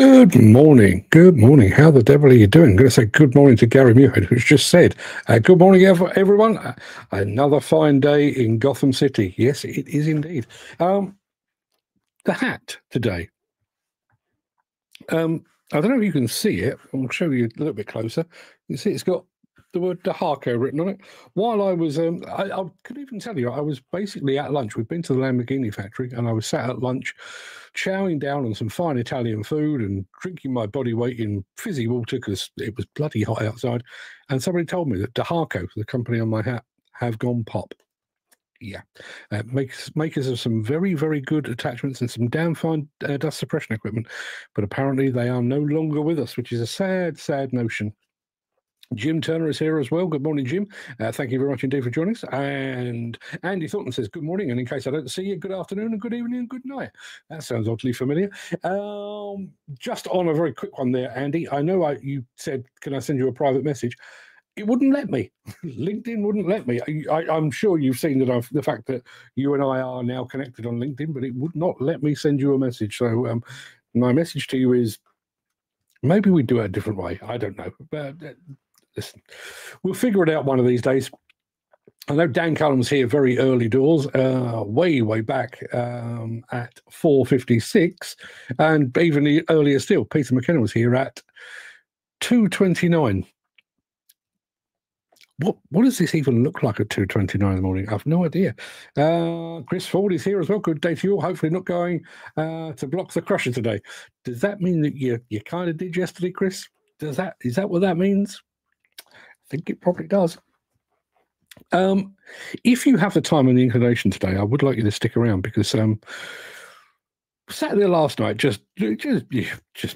Good morning. Good morning. How the devil are you doing? I'm going to say good morning to Gary Muirhead, who's just said, good morning, everyone. Another fine day in Gotham City. Yes, it is indeed. The hat today. I don't know if you can see it. I'll show you a little bit closer. You see it's got the word DeHarco written on it. While I was, I could even tell you, I was basically at lunch. We'd been to the Lamborghini factory, and I was sat at lunch, chowing down on some fine Italian food and drinking my body weight in fizzy water because it was bloody hot outside. And somebody told me that DeHarco, the company on my hat, have gone pop. Yeah, makers of some very, very good attachments and some damn fine dust suppression equipment. But apparently they are no longer with us, which is a sad, sad notion. Jim Turner is here as well. Good morning, Jim. Thank you very much indeed for joining us. And Andy Thornton says, good morning. And in case I don't see you, good afternoon and good evening and good night. That sounds oddly familiar. Just on a very quick one there, Andy. I know you said, can I send you a private message? It wouldn't let me. LinkedIn wouldn't let me. I'm sure you've seen that the fact that you and I are now connected on LinkedIn, but it would not let me send you a message. So my message to you is maybe we do it a different way. I don't know. But listen, we'll figure it out one of these days. I know Dan Cullen's here very early doors, way back at 4:56, and even earlier still, Peter McKenna was here at 2:29. What does this even look like at 2:29 in the morning? I've no idea. Chris Ford is here as well. Good day to you all. Hopefully not going to block the crusher today. Does that mean that you kind of did yesterday, Chris? Is that what that means? I think it probably does. If you have the time and the inclination today, I would like you to stick around because sat there last night just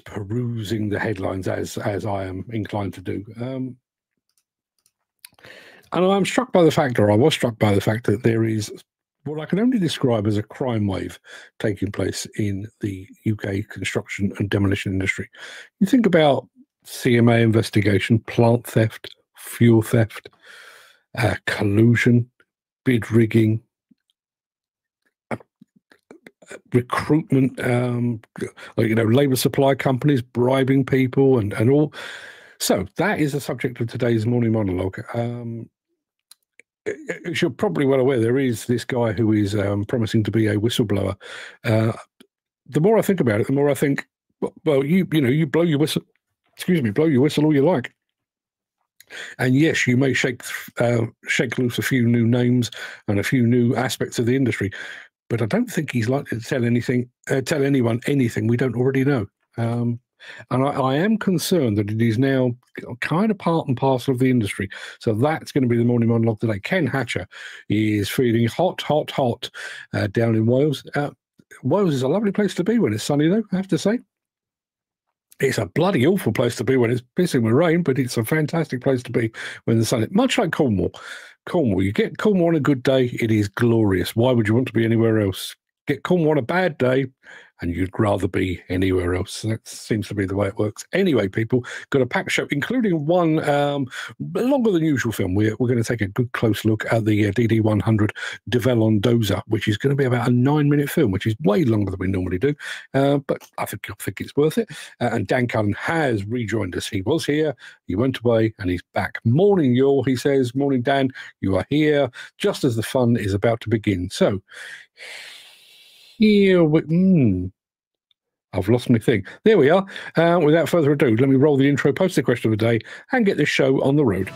perusing the headlines as I am inclined to do. And I'm struck by the fact, or I was struck by the fact, that there is what I can only describe as a crime wave taking place in the UK construction and demolition industry. You think about CMA investigation, plant theft, fuel theft, collusion, bid rigging, recruitment, labour supply companies bribing people and all. So that is the subject of today's morning monologue. As you're probably well aware, there is this guy who is promising to be a whistleblower. The more I think about it, the more I think, well, you blow your whistle. Excuse me, blow your whistle all you like. And yes, you may shake loose a few new names and a few new aspects of the industry, but I don't think he's likely to tell anyone anything we don't already know. And I am concerned that it is now kind of part and parcel of the industry. So that's going to be the morning monologue today. Ken Hatcher is feeling hot down in Wales. Wales is a lovely place to be when it's sunny, though, I have to say. It's a bloody awful place to be when it's pissing with rain, but it's a fantastic place to be when the sun is. Much like Cornwall. Cornwall, you get Cornwall on a good day, it is glorious. Why would you want to be anywhere else? Get Cornwall on a bad day, and you'd rather be anywhere else. That seems to be the way it works. Anyway, people, got a packed show, including one longer than usual film. We're going to take a good close look at the D100 Develon dozer, which is going to be about a 9-minute film, which is way longer than we normally do. But I think it's worth it. And Dan Cullen has rejoined us. He was here, he went away, and he's back. Morning, y'all, he says. Morning, Dan. You are here just as the fun is about to begin. So, here we... I've lost my thing. There we are. Without further ado, let me roll the intro, post the question of the day, and get this show on the road.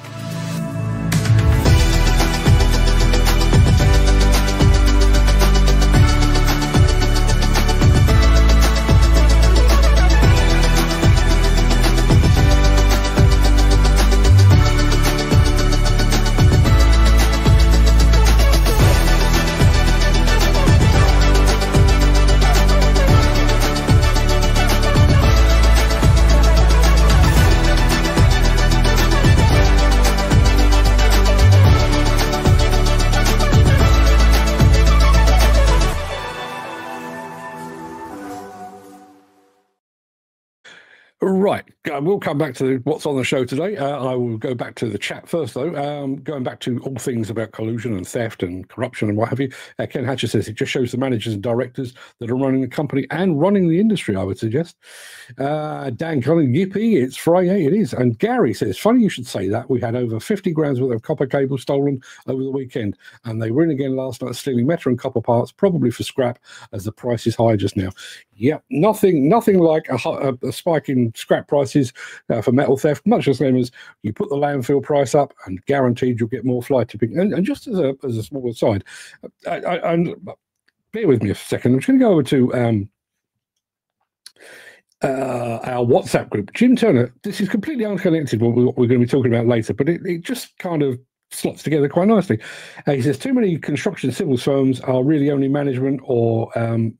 Right, we'll come back to what's on the show today. I will go back to the chat first, though. Going back to all things about collusion and theft and corruption and what have you. Ken Hatcher says it just shows the managers and directors that are running the company and running the industry, I would suggest. Dan Cullen, yippee, it's Friday, it is. And Gary says, funny you should say that. We had over 50 grand's worth of copper cable stolen over the weekend, and they were in again last night stealing metal and copper parts, probably for scrap, as the price is high just now. Yep, nothing like a spike in scrap prices for metal theft, much the same as you put the landfill price up and guaranteed you'll get more fly tipping. And just as a small aside, and bear with me a second, I'm just going to go over to our WhatsApp group. Jim Turner, this is completely unconnected with what we're going to be talking about later, but it just kind of slots together quite nicely. He says, too many construction civil firms are really only management or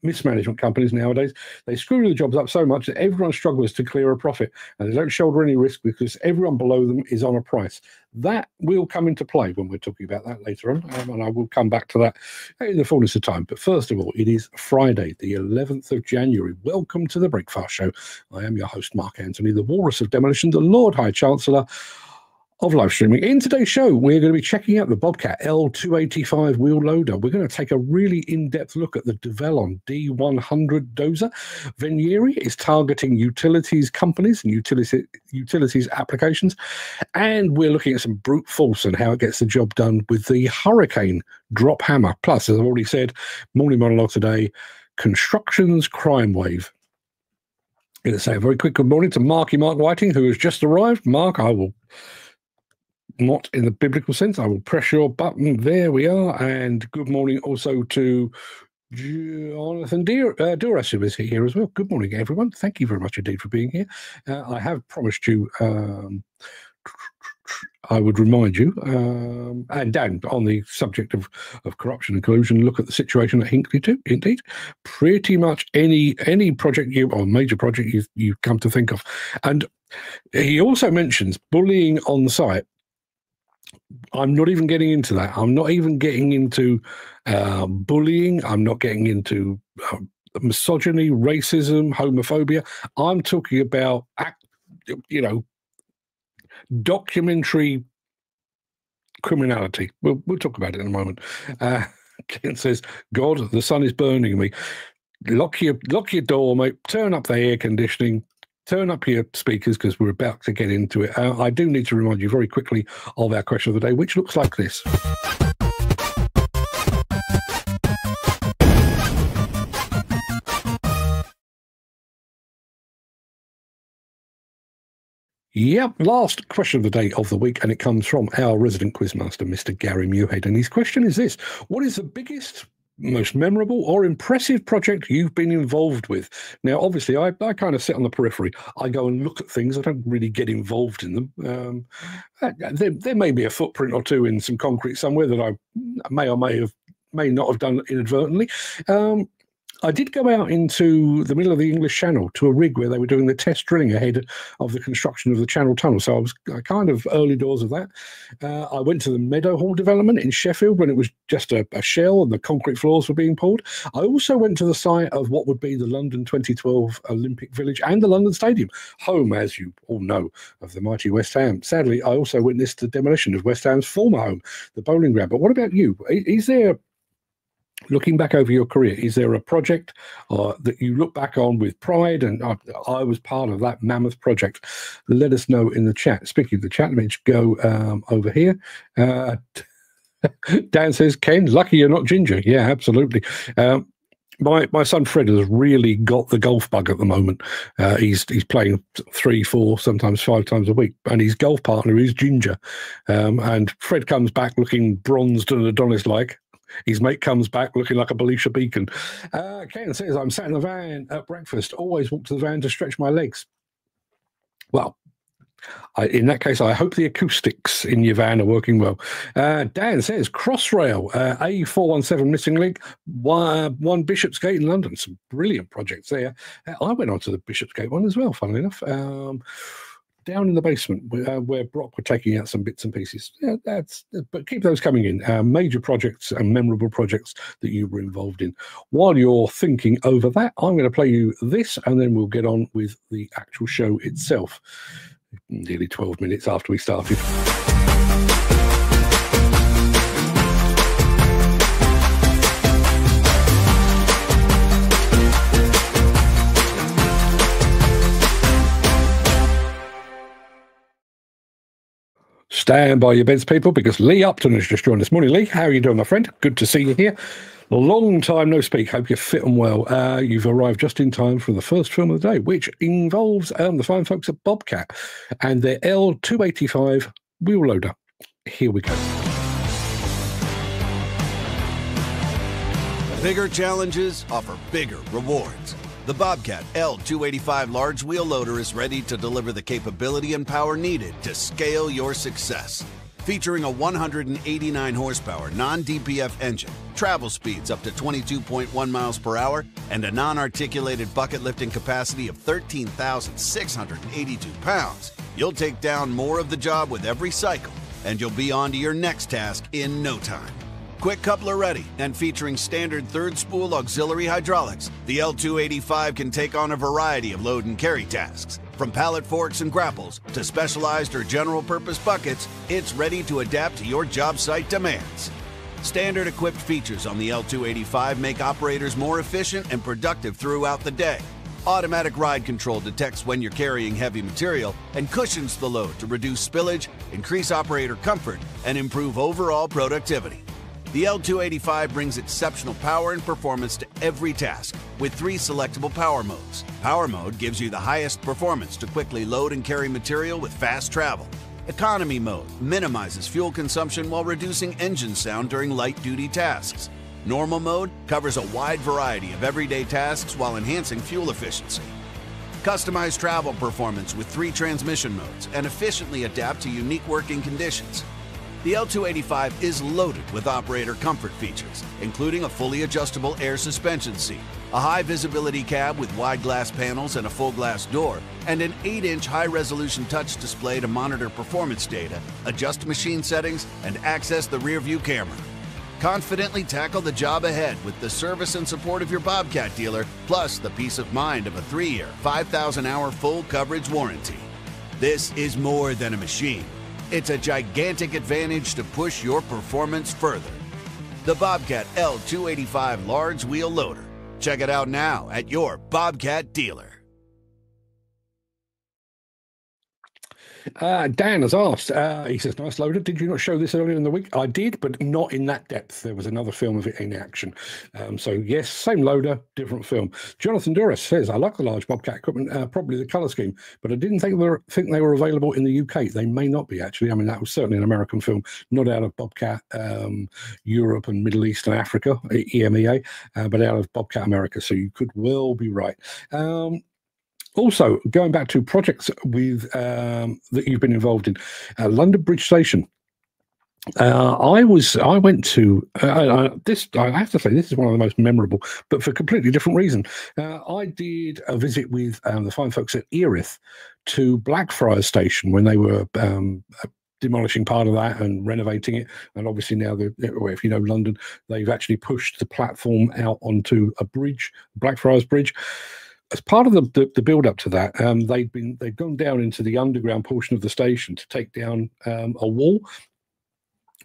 mismanagement companies nowadays. They screw the jobs up so much that everyone struggles to clear a profit, and they don't shoulder any risk because everyone below them is on a price. That will come into play when we're talking about that later on, and I will come back to that in the fullness of time. But first of all, it is Friday, the 11th of January. Welcome to the Breakfast Show. I am your host, Mark Anthony, the Walrus of Demolition, the Lord High Chancellor of live streaming. In today's show, we're going to be checking out the Bobcat L285 wheel loader. We're going to take a really in-depth look at the Develon D100 dozer. Venieri is targeting utilities companies and utilities applications. And we're looking at some brute force and how it gets the job done with the Hurricane drop hammer. Plus, as I've already said, morning monologue today, construction's crime wave. I'm going to say a very quick good morning to Mark Whiting, who has just arrived. Mark, I will... not in the biblical sense. I will press your button. There we are. And good morning also to Jonathan Duras, who is here as well. Good morning, everyone. Thank you very much indeed for being here. I have promised you I would remind you, and Dan, on the subject of corruption and collusion, look at the situation at Hinkley too. Indeed, pretty much any project or major project you come to think of. And he also mentions bullying on site. I'm not even getting into that. I'm not even getting into bullying. I'm not getting into misogyny, racism, homophobia. I'm talking about, documentary criminality. We'll talk about it in a moment. Ken says, God, the sun is burning me. Lock your door, mate. Turn up the air conditioning. Turn up your speakers because we're about to get into it. I do need to remind you very quickly of our question of the day, which looks like this. Yep, last question of the day of the week, and it comes from our resident quizmaster, Mr. Gary Muirhead. And his question is this: what is the biggest, most memorable or impressive project you've been involved with? Now, obviously, I kind of sit on the periphery. I go and look at things. I don't really get involved in them. There may be a footprint or two in some concrete somewhere that I may not have done inadvertently. I did go out into the middle of the English Channel to a rig where they were doing the test drilling ahead of the construction of the Channel Tunnel. So I was kind of early doors of that. I went to the Meadowhall development in Sheffield when it was just a shell and the concrete floors were being poured. I also went to the site of what would be the London 2012 Olympic Village and the London Stadium, home, as you all know, of the mighty West Ham. Sadly, I also witnessed the demolition of West Ham's former home, the Bowling Ground. But what about you? Is there... looking back over your career, is there a project that you look back on with pride and I was part of that mammoth project? Let us know in the chat. Speaking of the chat, let me just go over here. Dan says, Ken, lucky you're not ginger. Yeah, absolutely. My son Fred has really got the golf bug at the moment. He's playing 3, 4, sometimes 5 times a week, and his golf partner is ginger. And Fred comes back looking bronzed and Adonis-like. His mate comes back looking like a Belisha beacon. Ken says, I'm sat in the van at breakfast, always walk to the van to stretch my legs. Well, in that case, I hope the acoustics in your van are working well. Dan says, Crossrail, A417 missing link, 1 Bishopsgate in London. Some brilliant projects there. I went on to the Bishopsgate one as well, funnily enough. down in the basement where Brock were taking out some bits and pieces. Yeah, but keep those coming in. Major projects and memorable projects that you were involved in. While you're thinking over that, I'm going to play you this, and then we'll get on with the actual show itself. Nearly 12 minutes after we started. Stand by your beds, people, because Lee Upton has just joined us. Morning, Lee. How are you doing, my friend? Good to see you here. Long time no speak. Hope you're fit and well. You've arrived just in time for the first film of the day, which involves the fine folks at Bobcat and their L285 wheel loader. Here we go. Bigger challenges offer bigger rewards. The Bobcat L285 large wheel loader is ready to deliver the capability and power needed to scale your success. Featuring a 189 horsepower non-DPF engine, travel speeds up to 22.1 miles per hour, and a non-articulated bucket lifting capacity of 13,682 pounds, you'll take down more of the job with every cycle, and you'll be on to your next task in no time. Quick coupler ready and featuring standard third spool auxiliary hydraulics, the L285 can take on a variety of load and carry tasks. From pallet forks and grapples to specialized or general purpose buckets, it's ready to adapt to your job site demands. Standard equipped features on the L285 make operators more efficient and productive throughout the day. Automatic ride control detects when you're carrying heavy material and cushions the load to reduce spillage, increase operator comfort, and improve overall productivity. The L285 brings exceptional power and performance to every task with 3 selectable power modes. Power mode gives you the highest performance to quickly load and carry material with fast travel. Economy mode minimizes fuel consumption while reducing engine sound during light-duty tasks. Normal mode covers a wide variety of everyday tasks while enhancing fuel efficiency. Customize travel performance with 3 transmission modes and efficiently adapt to unique working conditions. The L285 is loaded with operator comfort features, including a fully adjustable air suspension seat, a high visibility cab with wide glass panels and a full glass door, and an 8-inch high-resolution touch display to monitor performance data, adjust machine settings, and access the rear-view camera. Confidently tackle the job ahead with the service and support of your Bobcat dealer, plus the peace of mind of a 3-year, 5,000-hour full coverage warranty. This is more than a machine. It's a gigantic advantage to push your performance further. The Bobcat L285 large wheel loader. Check it out now at your Bobcat dealer. Dan has asked, he says, nice loader. Did you not show this earlier in the week? I did, but not in that depth. There was another film of it in action. So yes, same loader, different film. Jonathan Duras says, I like the large Bobcat equipment, probably the colour scheme, but I didn't think they were available in the UK. They may not be, actually. I mean, that was certainly an American film, not out of Bobcat Europe and Middle East and Africa, EMEA, but out of Bobcat America. So you could well be right. Also, going back to projects with that you've been involved in, London Bridge Station. I went to this. I have to say, this is one of the most memorable, but for a completely different reason. I did a visit with the fine folks at Erith to Blackfriars Station when they were demolishing part of that and renovating it. And obviously now, if you know London, they've actually pushed the platform out onto a bridge, Blackfriars Bridge. As part of the build up to that, they'd gone down into the underground portion of the station to take down a wall,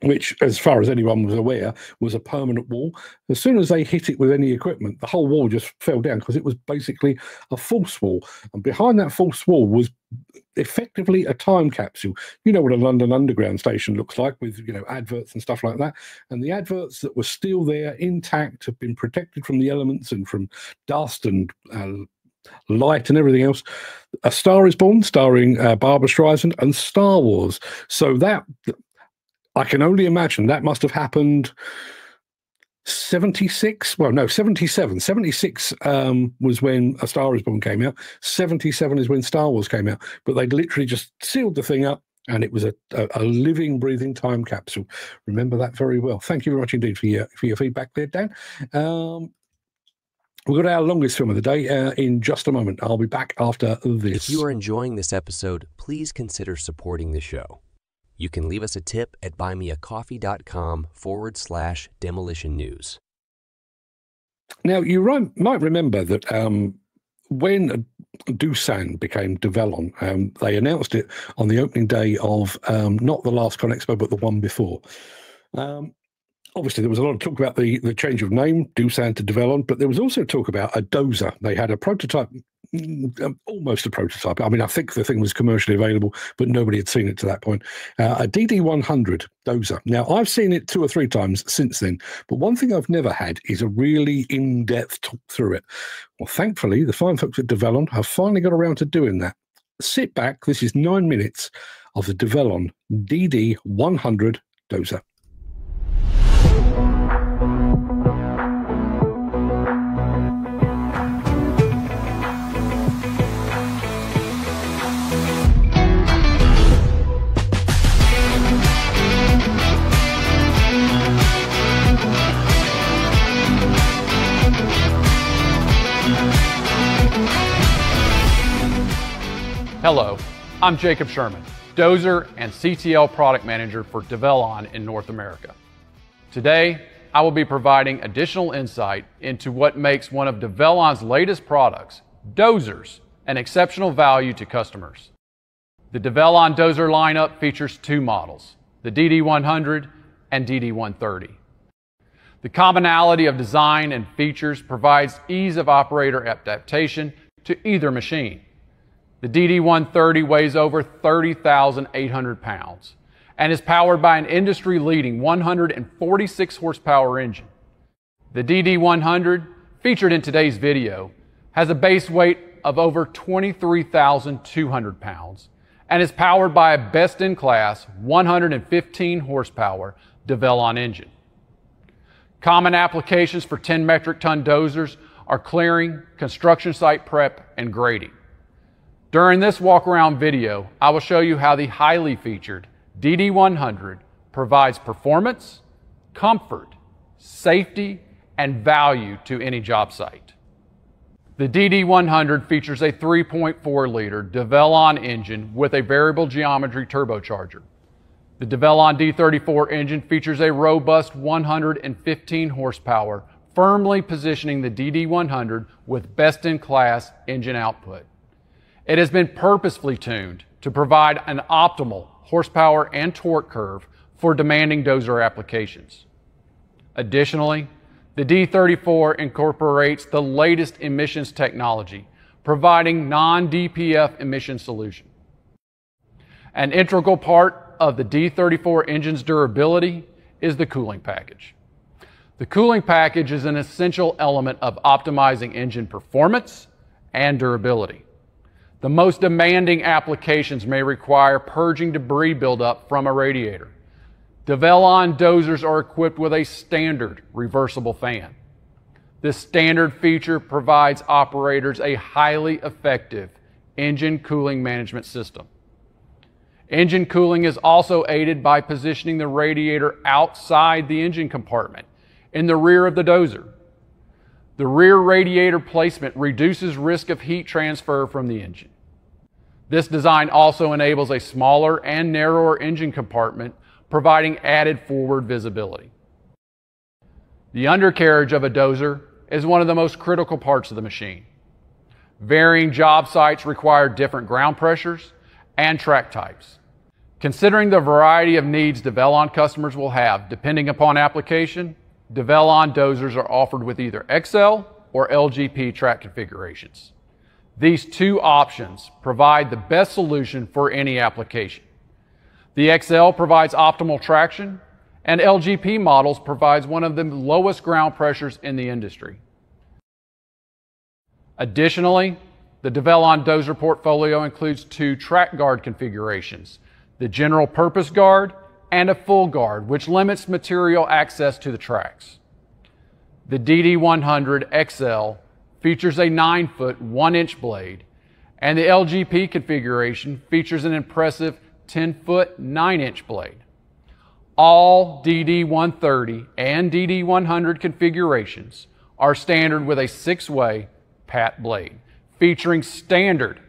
which, as far as anyone was aware, was a permanent wall. As soon as they hit it with any equipment, the whole wall just fell down because it was basically a false wall. And behind that false wall was effectively a time capsule. You know what a London Underground station looks like, with adverts and stuff like that. And the adverts that were still there intact have been protected from the elements and from dust and light and everything else. A Star is Born, starring Barbara Streisand, and Star Wars. So that, I can only imagine, that must have happened 76. Well, no, 77. 76 was when A Star is Born came out. 77 is when Star Wars came out. But they'd literally just sealed the thing up, and it was a living, breathing time capsule. Remember that very well. Thank you very much indeed for your feedback there, Dan. We've got our longest film of the day in just a moment. I'll be back after this. If you are enjoying this episode, please consider supporting the show. You can leave us a tip at buymeacoffee.com/demolition news. Now, you might remember that when Doosan became Develon, they announced it on the opening day of not the last Con Expo, but the one before. Obviously, there was a lot of talk about the change of name, Doosan to Develon, but there was also talk about a dozer. They had a prototype, almost a prototype. I mean, I think the thing was commercially available, but nobody had seen it to that point. A DD100 dozer. Now, I've seen it 2 or 3 times since then, but one thing I've never had is a really in-depth talk through it. Well, thankfully, the fine folks at Develon have finally got around to doing that. Sit back. This is 9 minutes of the Develon DD100 dozer. Hello, I'm Jacob Sherman, Dozer and CTL Product Manager for Develon in North America. Today, I will be providing additional insight into what makes one of Develon's latest products, dozers, an exceptional value to customers. The Develon dozer lineup features 2 models, the DD100 and DD130. The commonality of design and features provides ease of operator adaptation to either machine. The DD130 weighs over 30,800 pounds and is powered by an industry-leading 146 horsepower engine. The DD100, featured in today's video, has a base weight of over 23,200 pounds and is powered by a best-in-class 115 horsepower Develon engine. Common applications for 10 metric ton dozers are clearing, construction site prep, and grading. During this walk-around video, I will show you how the highly featured DD100 provides performance, comfort, safety, and value to any job site. The DD100 features a 3.4-liter Develon engine with a variable geometry turbocharger. The Develon D34 engine features a robust 115 horsepower, firmly positioning the DD100 with best-in-class engine output. It has been purposefully tuned to provide an optimal horsepower and torque curve for demanding dozer applications. Additionally, the D34 incorporates the latest emissions technology, providing non-DPF emission solution. An integral part of the D34 engine's durability is the cooling package. The cooling package is an essential element of optimizing engine performance and durability. The most demanding applications may require purging debris buildup from a radiator. Develon dozers are equipped with a standard reversible fan. This standard feature provides operators a highly effective engine cooling management system. Engine cooling is also aided by positioning the radiator outside the engine compartment in the rear of the dozer. The rear radiator placement reduces risk of heat transfer from the engine. This design also enables a smaller and narrower engine compartment, providing added forward visibility. The undercarriage of a dozer is one of the most critical parts of the machine. Varying job sites require different ground pressures and track types. Considering the variety of needs Develon customers will have depending upon application, Develon dozers are offered with either XL or LGP track configurations. These 2 options provide the best solution for any application. The XL provides optimal traction, and LGP models provides one of the lowest ground pressures in the industry. Additionally, the Develon dozer portfolio includes 2 track guard configurations, the general purpose guard and a full guard, which limits material access to the tracks. The DD100 XL features a 9-foot, 1-inch blade, and the LGP configuration features an impressive 10-foot, 9-inch blade. All DD130 and DD100 configurations are standard with a 6-way pat blade, featuring standard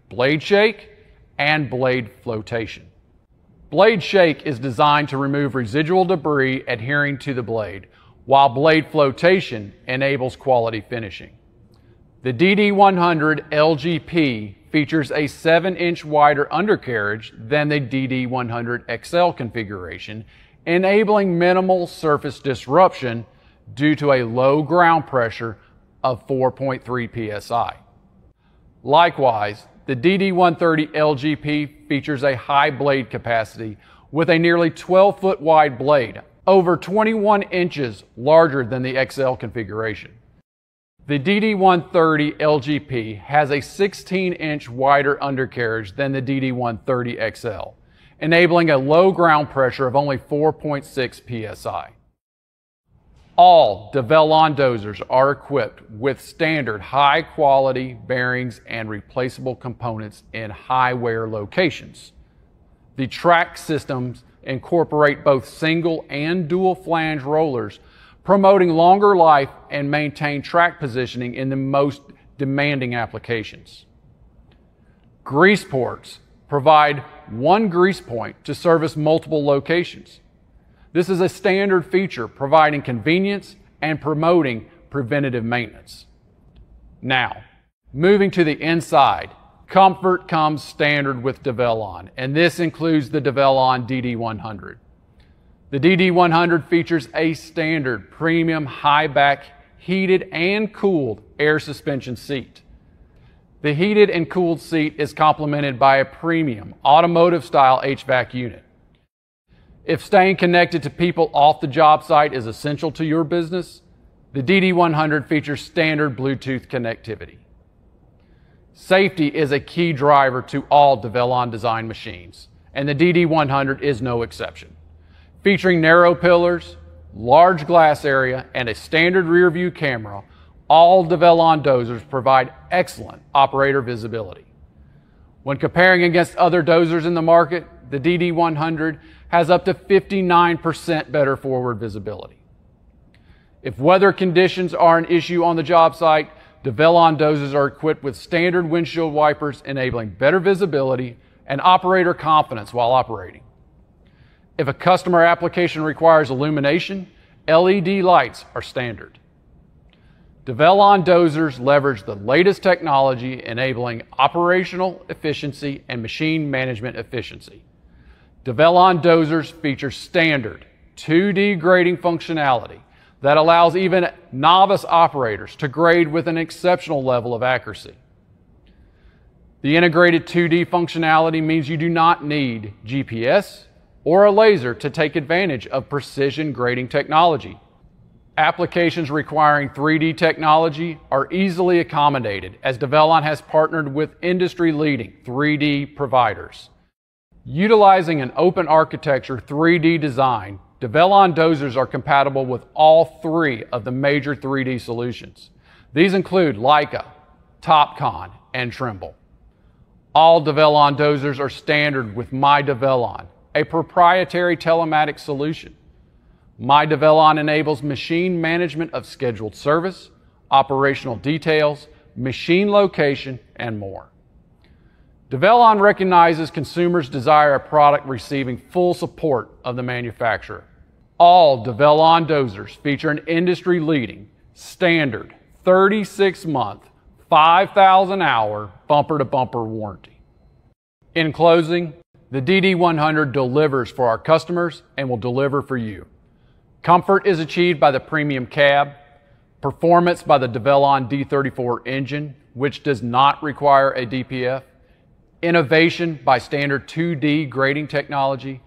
blade shake and blade flotation. Blade shake is designed to remove residual debris adhering to the blade, while blade flotation enables quality finishing. The DD100 LGP features a 7-inch wider undercarriage than the DD100 XL configuration, enabling minimal surface disruption due to a low ground pressure of 4.3 psi. Likewise, the DD130 LGP features a high blade capacity with a nearly 12-foot wide blade, over 21 inches larger than the XL configuration. The DD130 LGP has a 16-inch wider undercarriage than the DD130 XL, enabling a low ground pressure of only 4.6 psi. All Develon dozers are equipped with standard high-quality bearings and replaceable components in high-wear locations. The track systems incorporate both single and dual flange rollers, promoting longer life and maintain track positioning in the most demanding applications. Grease ports provide one grease point to service multiple locations. This is a standard feature, providing convenience and promoting preventative maintenance. Now, moving to the inside, comfort comes standard with Develon, and this includes the Develon DD100. The DD100 features a standard premium high-back heated and cooled air suspension seat. The heated and cooled seat is complemented by a premium automotive-style HVAC unit. If staying connected to people off the job site is essential to your business, the DD100 features standard Bluetooth connectivity. Safety is a key driver to all Develon design machines, and the DD100 is no exception. Featuring narrow pillars, large glass area, and a standard rear view camera, all Develon dozers provide excellent operator visibility. When comparing against other dozers in the market, the DD100 has up to 59% better forward visibility. If weather conditions are an issue on the job site, Develon dozers are equipped with standard windshield wipers, enabling better visibility and operator confidence while operating. If a customer application requires illumination, LED lights are standard. Develon dozers leverage the latest technology, enabling operational efficiency and machine management efficiency. Develon dozers feature standard 2D grading functionality that allows even novice operators to grade with an exceptional level of accuracy. The integrated 2D functionality means you do not need GPS or a laser to take advantage of precision grading technology. Applications requiring 3D technology are easily accommodated, as Develon has partnered with industry-leading 3D providers. Utilizing an open architecture 3D design, Develon dozers are compatible with all three of the major 3D solutions. These include Leica, Topcon, and Trimble. All Develon dozers are standard with MyDevelon, a proprietary telematics solution. MyDevelon enables machine management of scheduled service, operational details, machine location, and more. Develon recognizes consumers desire a product receiving full support of the manufacturer. All Develon dozers feature an industry-leading, standard 36-month, 5,000-hour bumper-to-bumper warranty. In closing, the DD100 delivers for our customers and will deliver for you. Comfort is achieved by the premium cab, performance by the Develon D34 engine, which does not require a DPF, innovation by standard 2D grading technology,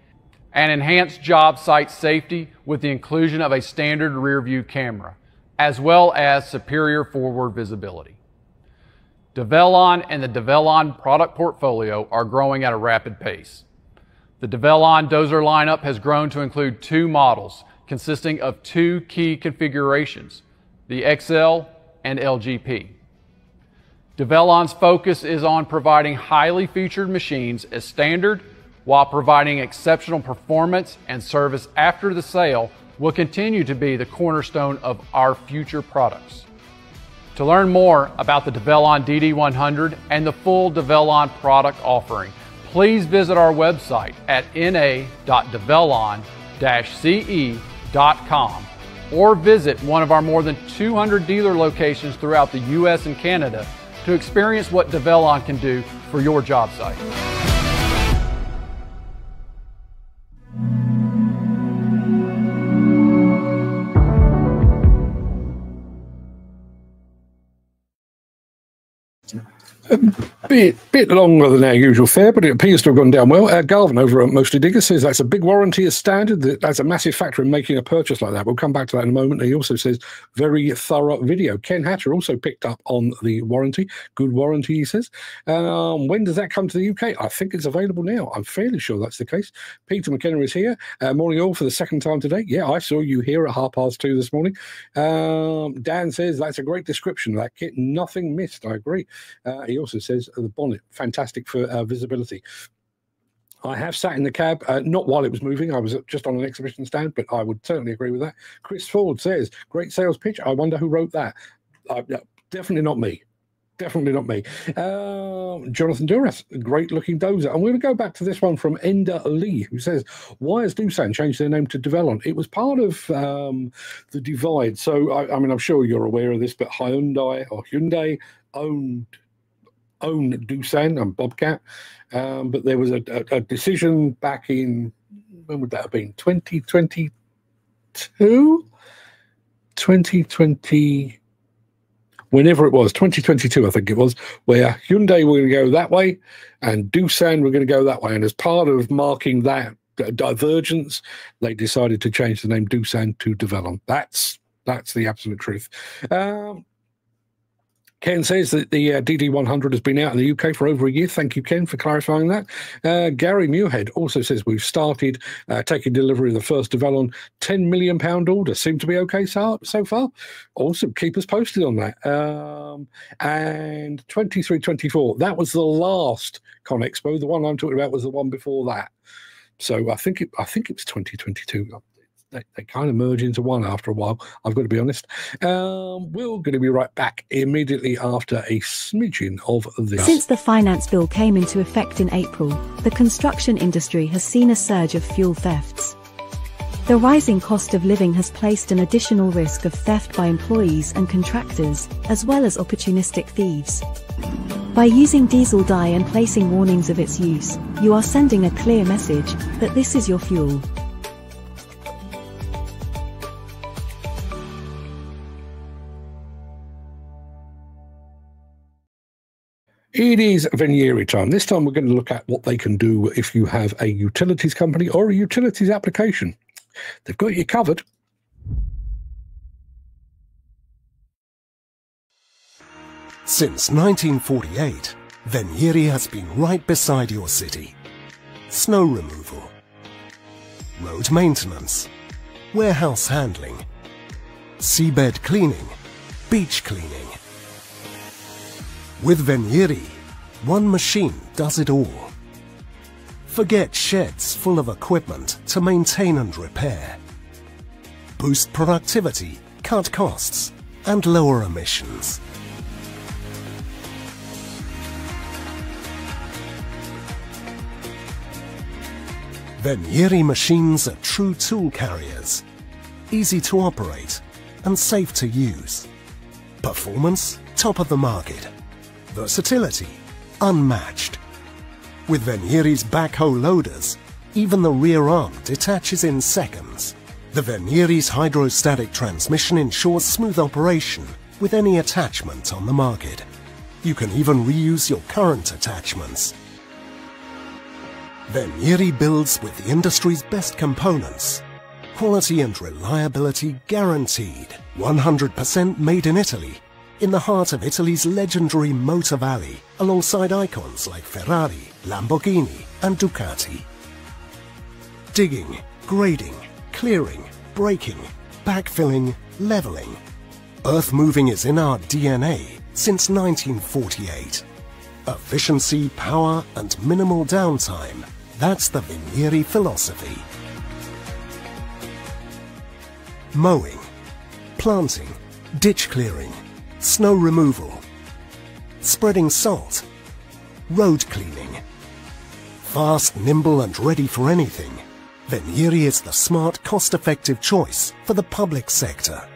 and enhanced job site safety with the inclusion of a standard rear view camera, as well as superior forward visibility. Develon and the Develon product portfolio are growing at a rapid pace. The Develon dozer lineup has grown to include 2 models consisting of 2 key configurations, the XL and LGP. Develon's focus is on providing highly featured machines as standard while providing exceptional performance and service after the sale will continue to be the cornerstone of our future products. To learn more about the Develon DD100 and the full Develon product offering, please visit our website at na.develon-ce.com or visit one of our more than 200 dealer locations throughout the US and Canada to experience what Develon can do for your job site. Bit longer than our usual fare, but it appears to have gone down well. Galvin over at Mostly Digger says that's a big warranty as standard. That's a massive factor in making a purchase like that. We'll come back to that in a moment. He also says very thorough video. Ken Hatcher also picked up on the warranty. Good warranty, he says. When does that come to the UK? I think it's available now. I'm fairly sure that's the case. Peter McKenna is here. Morning all for the second time today. Yeah, I saw you here at 2:30 this morning. Dan says that's a great description of that kit. Nothing missed. I agree. He also says the bonnet, fantastic for visibility. I have sat in the cab, not while it was moving. I was just on an exhibition stand, but I would certainly agree with that. Chris Ford says, great sales pitch. I wonder who wrote that. Definitely not me. Definitely not me. Jonathan Duras, great looking dozer. And we're going to go back to this one from Ender Lee, who says, why has Doosan changed their name to Develon? It was part of the divide. So, I mean, I'm sure you're aware of this, but Hyundai owned Doosan and Bobcat, but there was a decision back in, when would that have been, 2022? 2020, whenever it was, 2022 I think it was, where Hyundai were going to go that way and Doosan were going to go that way, and as part of marking that divergence, they decided to change the name Doosan to Develon. That's the absolute truth. Ken says that the DD100 has been out in the UK for over a year. Thank you, Ken, for clarifying that. Gary Muirhead also says we've started taking delivery of the first Develon £10 million order. Seem to be okay so far. Awesome. Keep us posted on that. And 2324, that was the last Con Expo. The one I'm talking about was the one before that. So I think it was 2022. They kind of merge into one after a while, I've got to be honest. We're going to be right back immediately after a smidgen of this. Since the finance bill came into effect in April, the construction industry has seen a surge of fuel thefts. The rising cost of living has placed an additional risk of theft by employees and contractors, as well as opportunistic thieves. By using diesel dye and placing warnings of its use, you are sending a clear message that this is your fuel. It is Venieri time. This time we're going to look at what they can do if you have a utilities company or a utilities application. They've got you covered. Since 1948, Venieri has been right beside your city. Snow removal, road maintenance, warehouse handling, seabed cleaning, beach cleaning. With Venieri, one machine does it all. Forget sheds full of equipment to maintain and repair. Boost productivity, cut costs, and lower emissions. Venieri machines are true tool carriers, easy to operate and safe to use. Performance, top of the market. Versatility, unmatched. With Venieri's backhoe loaders, even the rear arm detaches in seconds. The Venieri's hydrostatic transmission ensures smooth operation with any attachment on the market. You can even reuse your current attachments. Venieri builds with the industry's best components. Quality and reliability guaranteed. 100% made in Italy, in the heart of Italy's legendary Motor Valley, alongside icons like Ferrari, Lamborghini and Ducati. Digging, grading, clearing, braking, backfilling, leveling. Earth moving is in our DNA since 1948. Efficiency, power and minimal downtime. That's the Venieri philosophy. mowing, planting, ditch clearing, snow removal, spreading salt, road cleaning. Fast, nimble and ready for anything, Venieri is the smart, cost-effective choice for the public sector.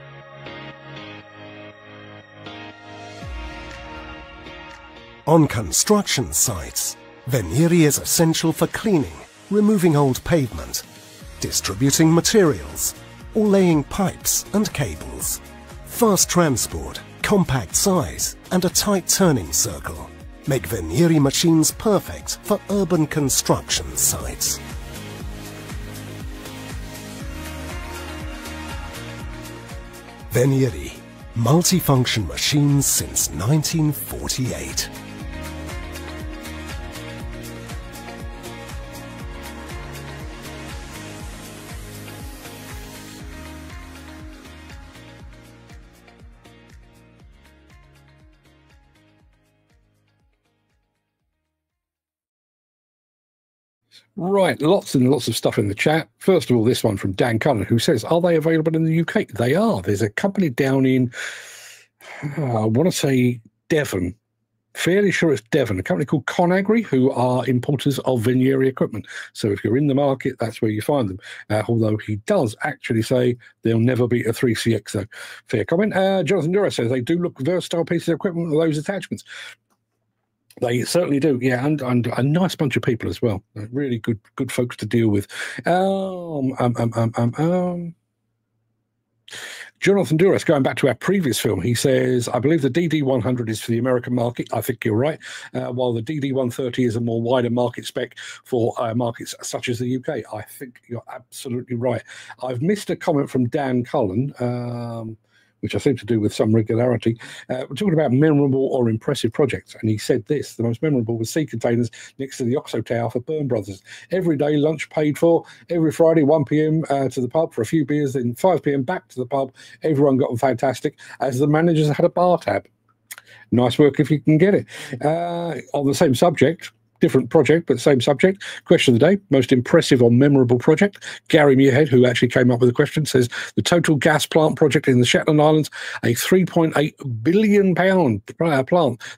On construction sites, Venieri is essential for cleaning, removing old pavement, distributing materials, or laying pipes and cables. Fast transport, compact size, and a tight turning circle make Venieri machines perfect for urban construction sites. Venieri, multifunction machines since 1948. Right, lots and lots of stuff in the chat. First of all, this one from Dan Cullen, who says, are they available in the UK? They are. There's a company down in, I want to say Devon, fairly sure it's Devon, a company called ConAgri, who are importers of Venieri equipment. So if you're in the market, that's where you find them. Although he does actually say they'll never beat a 3CX, though. Fair comment. Jonathan Dura says they do look versatile pieces of equipment with those attachments. They certainly do, yeah, and a nice bunch of people as well. Really good folks to deal with. Jonathan Duras, going back to our previous film, he says, I believe the DD100 is for the American market. I think you're right. While the DD130 is a more wider market spec for markets such as the UK. I think you're absolutely right. I've missed a comment from Dan Cullen, which I seem to do with some regularity. We're talking about memorable or impressive projects. And he said this, the most memorable was sea containers next to the Oxo Tower for Byrne Brothers. Every day, lunch paid for. Every Friday, 1 p.m. To the pub for a few beers, then 5 p.m. back to the pub. Everyone got on fantastic, as the managers had a bar tab. Nice work if you can get it. On the same subject, different project, but same subject. Question of the day, most impressive or memorable project. Gary Muirhead, who actually came up with the question, says the total gas plant project in the Shetland Islands, a £3.8 billion plant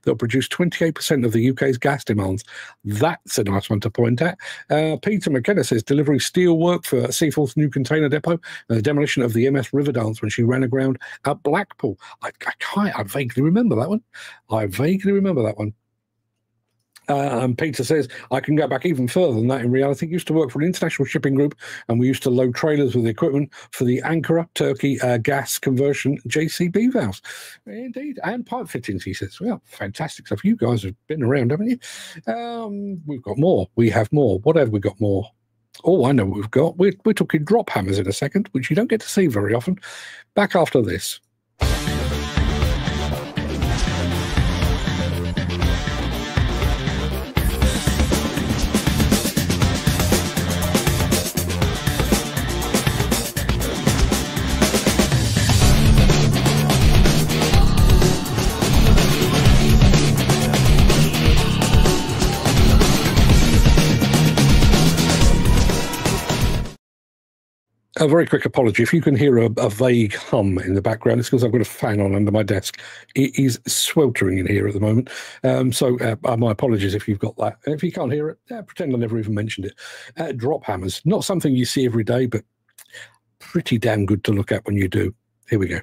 that will produce 28% of the UK's gas demands. That's a nice one to point at. Peter McKenna says delivering steel work for Seaforth's new container depot and the demolition of the MS Riverdance when she ran aground at Blackpool. I vaguely remember that one. And Peter says, I can go back even further than that in reality. Used to work for an international shipping group, and we used to load trailers with equipment for the Ankara, Turkey gas conversion JCB valves. Indeed. And pipe fittings, he says. Well, fantastic stuff. You guys have been around, haven't you? We've got more. We have more. What have we got more? Oh, I know what we've got. We're talking drop hammers in a second, which you don't get to see very often. Back after this. A very quick apology. If you can hear a vague hum in the background, it's because I've got a fan on under my desk. It is sweltering in here at the moment. So my apologies if you've got that. If you can't hear it, pretend I never even mentioned it. Drop hammers. Not something you see every day, but pretty damn good to look at when you do. Here we go.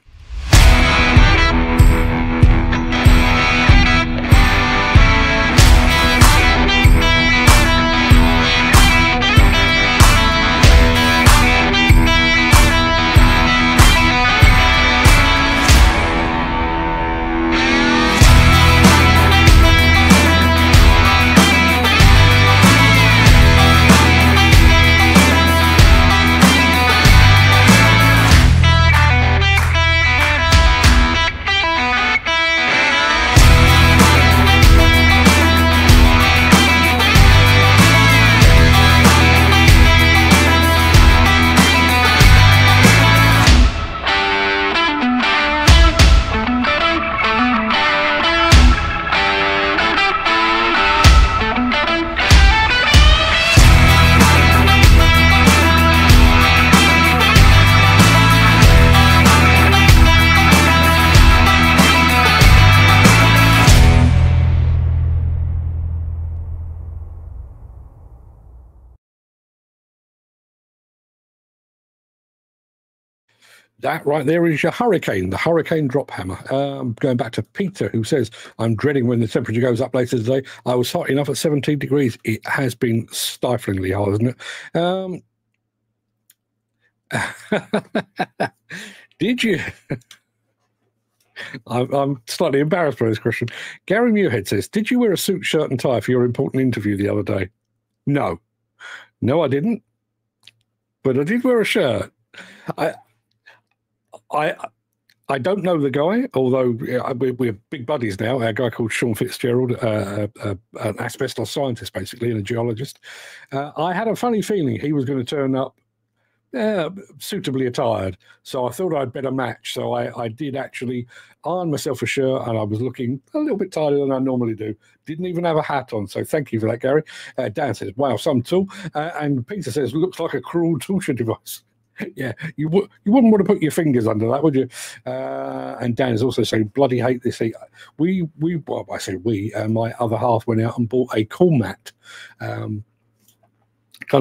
That right there is your hurricane, the hurricane drop hammer. Going back to Peter, who says, I'm dreading when the temperature goes up later today. I was hot enough at 17 degrees. It has been stiflingly hot, hasn't it? Did you? I'm slightly embarrassed by this question. Gary Muirhead says, did you wear a suit, shirt and tie for your important interview the other day? No, I didn't. But I did wear a shirt. I don't know the guy, although we're big buddies now. A guy called Sean Fitzgerald, an asbestos scientist, basically, and a geologist. I had a funny feeling he was going to turn up suitably attired, so I thought I'd better match. So I did actually iron myself a shirt, and I was looking a little bit tighter than I normally do. Didn't even have a hat on, so thank you for that, Gary. Dan says, wow, some tool. And Peter says, looks like a cruel torture device. Yeah, you wouldn't want to put your fingers under that, would you? And Dan is also saying, bloody hate this heat. Well, I say we, my other half went out and bought a cool mat, kind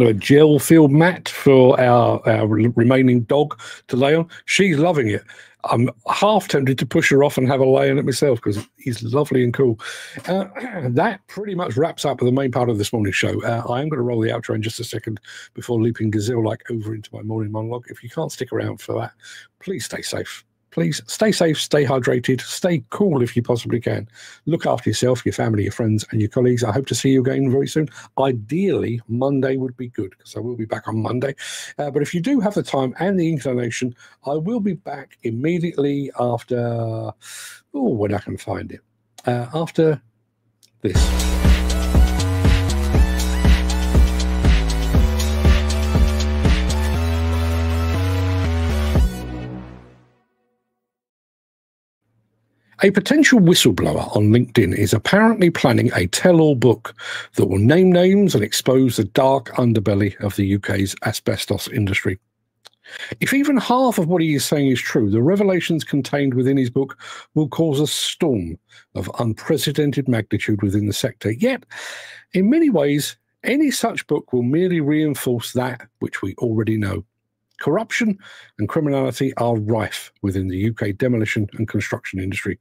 of a gel filled mat for our remaining dog to lay on. She's loving it. I'm half tempted to push her off and have a lay on it myself because he's lovely and cool. That pretty much wraps up the main part of this morning's show. I am going to roll the outro in just a second before leaping gazelle-like over into my morning monologue. If you can't stick around for that, please stay safe. Please stay safe, stay hydrated, stay cool if you possibly can. Look after yourself, your family, your friends, and your colleagues. I hope to see you again very soon. Ideally, Monday would be good because I will be back on Monday. But if you do have the time and the inclination, I will be back immediately after, when I can find it, after this. A potential whistleblower on LinkedIn is apparently planning a tell-all book that will name names and expose the dark underbelly of the UK's asbestos industry. If even half of what he is saying is true, the revelations contained within his book will cause a storm of unprecedented magnitude within the sector. Yet, in many ways, any such book will merely reinforce that which we already know. Corruption and criminality are rife within the UK demolition and construction industry.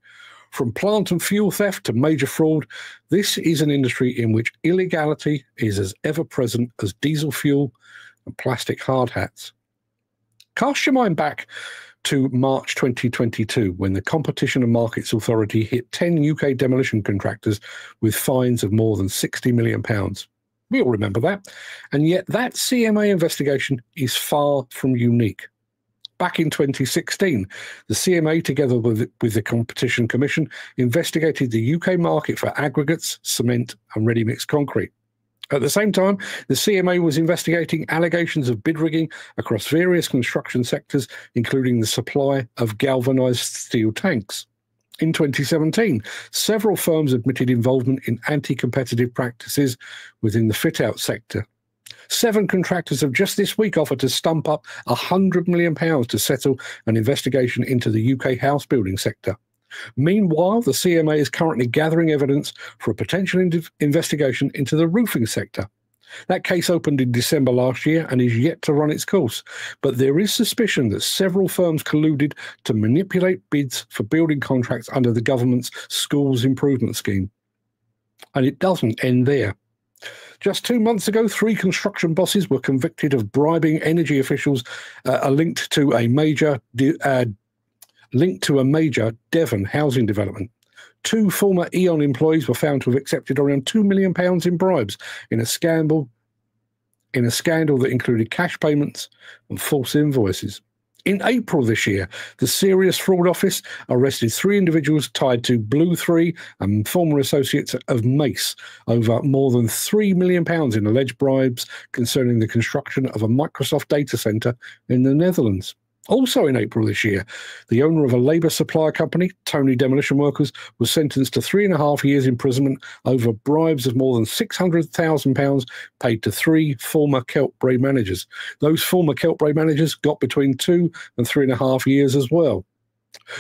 From plant and fuel theft to major fraud, this is an industry in which illegality is as ever present as diesel fuel and plastic hard hats. Cast your mind back to March 2022, when the Competition and Markets Authority hit 10 UK demolition contractors with fines of more than £60 million. We all remember that. And yet that CMA investigation is far from unique. Back in 2016, the CMA, together with the Competition Commission, investigated the UK market for aggregates, cement and ready-mix concrete. At the same time, the CMA was investigating allegations of bid rigging across various construction sectors, including the supply of galvanised steel tanks. In 2017, several firms admitted involvement in anti-competitive practices within the fit-out sector. 7 contractors have just this week offered to stump up £100 million to settle an investigation into the UK house building sector. Meanwhile, the CMA is currently gathering evidence for a potential investigation into the roofing sector. That case opened in December last year and is yet to run its course, but there is suspicion that several firms colluded to manipulate bids for building contracts under the government's Schools Improvement Scheme. And it doesn't end there. Just 2 months ago, 3 construction bosses were convicted of bribing energy officials linked to a major Devon housing development. 2 former E.ON employees were found to have accepted around £2 million in bribes in a scandal that included cash payments and false invoices. In April this year, the Serious Fraud Office arrested 3 individuals tied to Blue 3 and former associates of Mace over more than £3 million in alleged bribes concerning the construction of a Microsoft data centre in the Netherlands. Also in April this year, the owner of a Labour supplier company, Tony Demolition Workers, was sentenced to 3.5 years imprisonment over bribes of more than £600,000 paid to 3 former Keltbray managers. Those former Keltbray managers got between 2 and 3.5 years as well.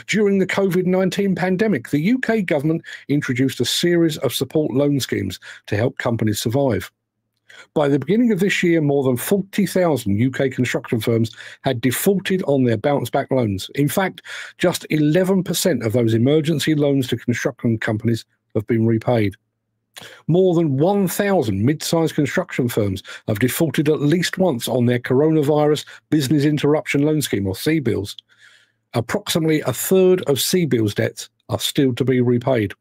During the COVID-19 pandemic, the UK government introduced a series of support loan schemes to help companies survive. By the beginning of this year, more than 40,000 UK construction firms had defaulted on their bounce-back loans. In fact, just 11% of those emergency loans to construction companies have been repaid. More than 1,000 mid-sized construction firms have defaulted at least once on their Coronavirus Business Interruption Loan Scheme, or CBILS. Approximately a third of CBILS debts are still to be repaid.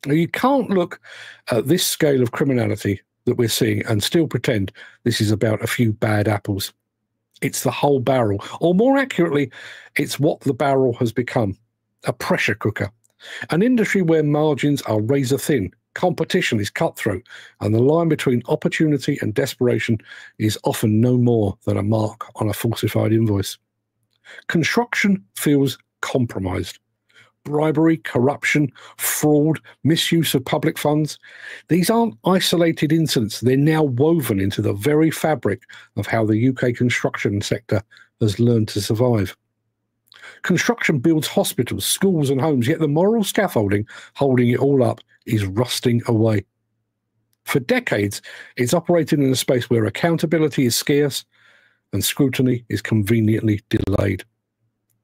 Now, you can't look at this scale of criminality that we're seeing and still pretend this is about a few bad apples. It's the whole barrel, or more accurately, it's what the barrel has become, a pressure cooker, an industry where margins are razor thin, competition is cutthroat, and the line between opportunity and desperation is often no more than a mark on a falsified invoice. Construction feels compromised. Bribery, corruption, fraud, misuse of public funds. These aren't isolated incidents. They're now woven into the very fabric of how the UK construction sector has learned to survive. Construction builds hospitals, schools and homes, yet the moral scaffolding holding it all up is rusting away. For decades, it's operated in a space where accountability is scarce and scrutiny is conveniently delayed.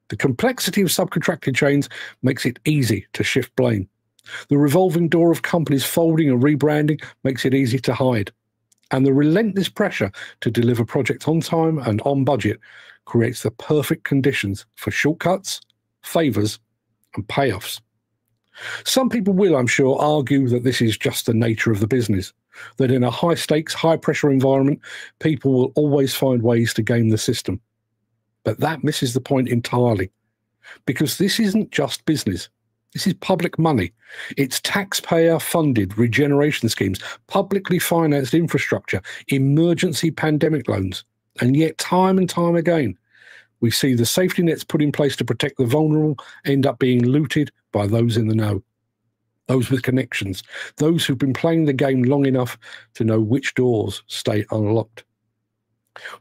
The complexity of subcontracted chains makes it easy to shift blame. The revolving door of companies folding and rebranding makes it easy to hide. And the relentless pressure to deliver projects on time and on budget creates the perfect conditions for shortcuts, favours and payoffs. Some people will, I'm sure, argue that this is just the nature of the business, that in a high-stakes, high-pressure environment, people will always find ways to game the system. But that misses the point entirely, because this isn't just business. This is public money. It's taxpayer-funded regeneration schemes, publicly financed infrastructure, emergency pandemic loans. And yet, time and time again, we see the safety nets put in place to protect the vulnerable end up being looted by those in the know, those with connections, those who've been playing the game long enough to know which doors stay unlocked.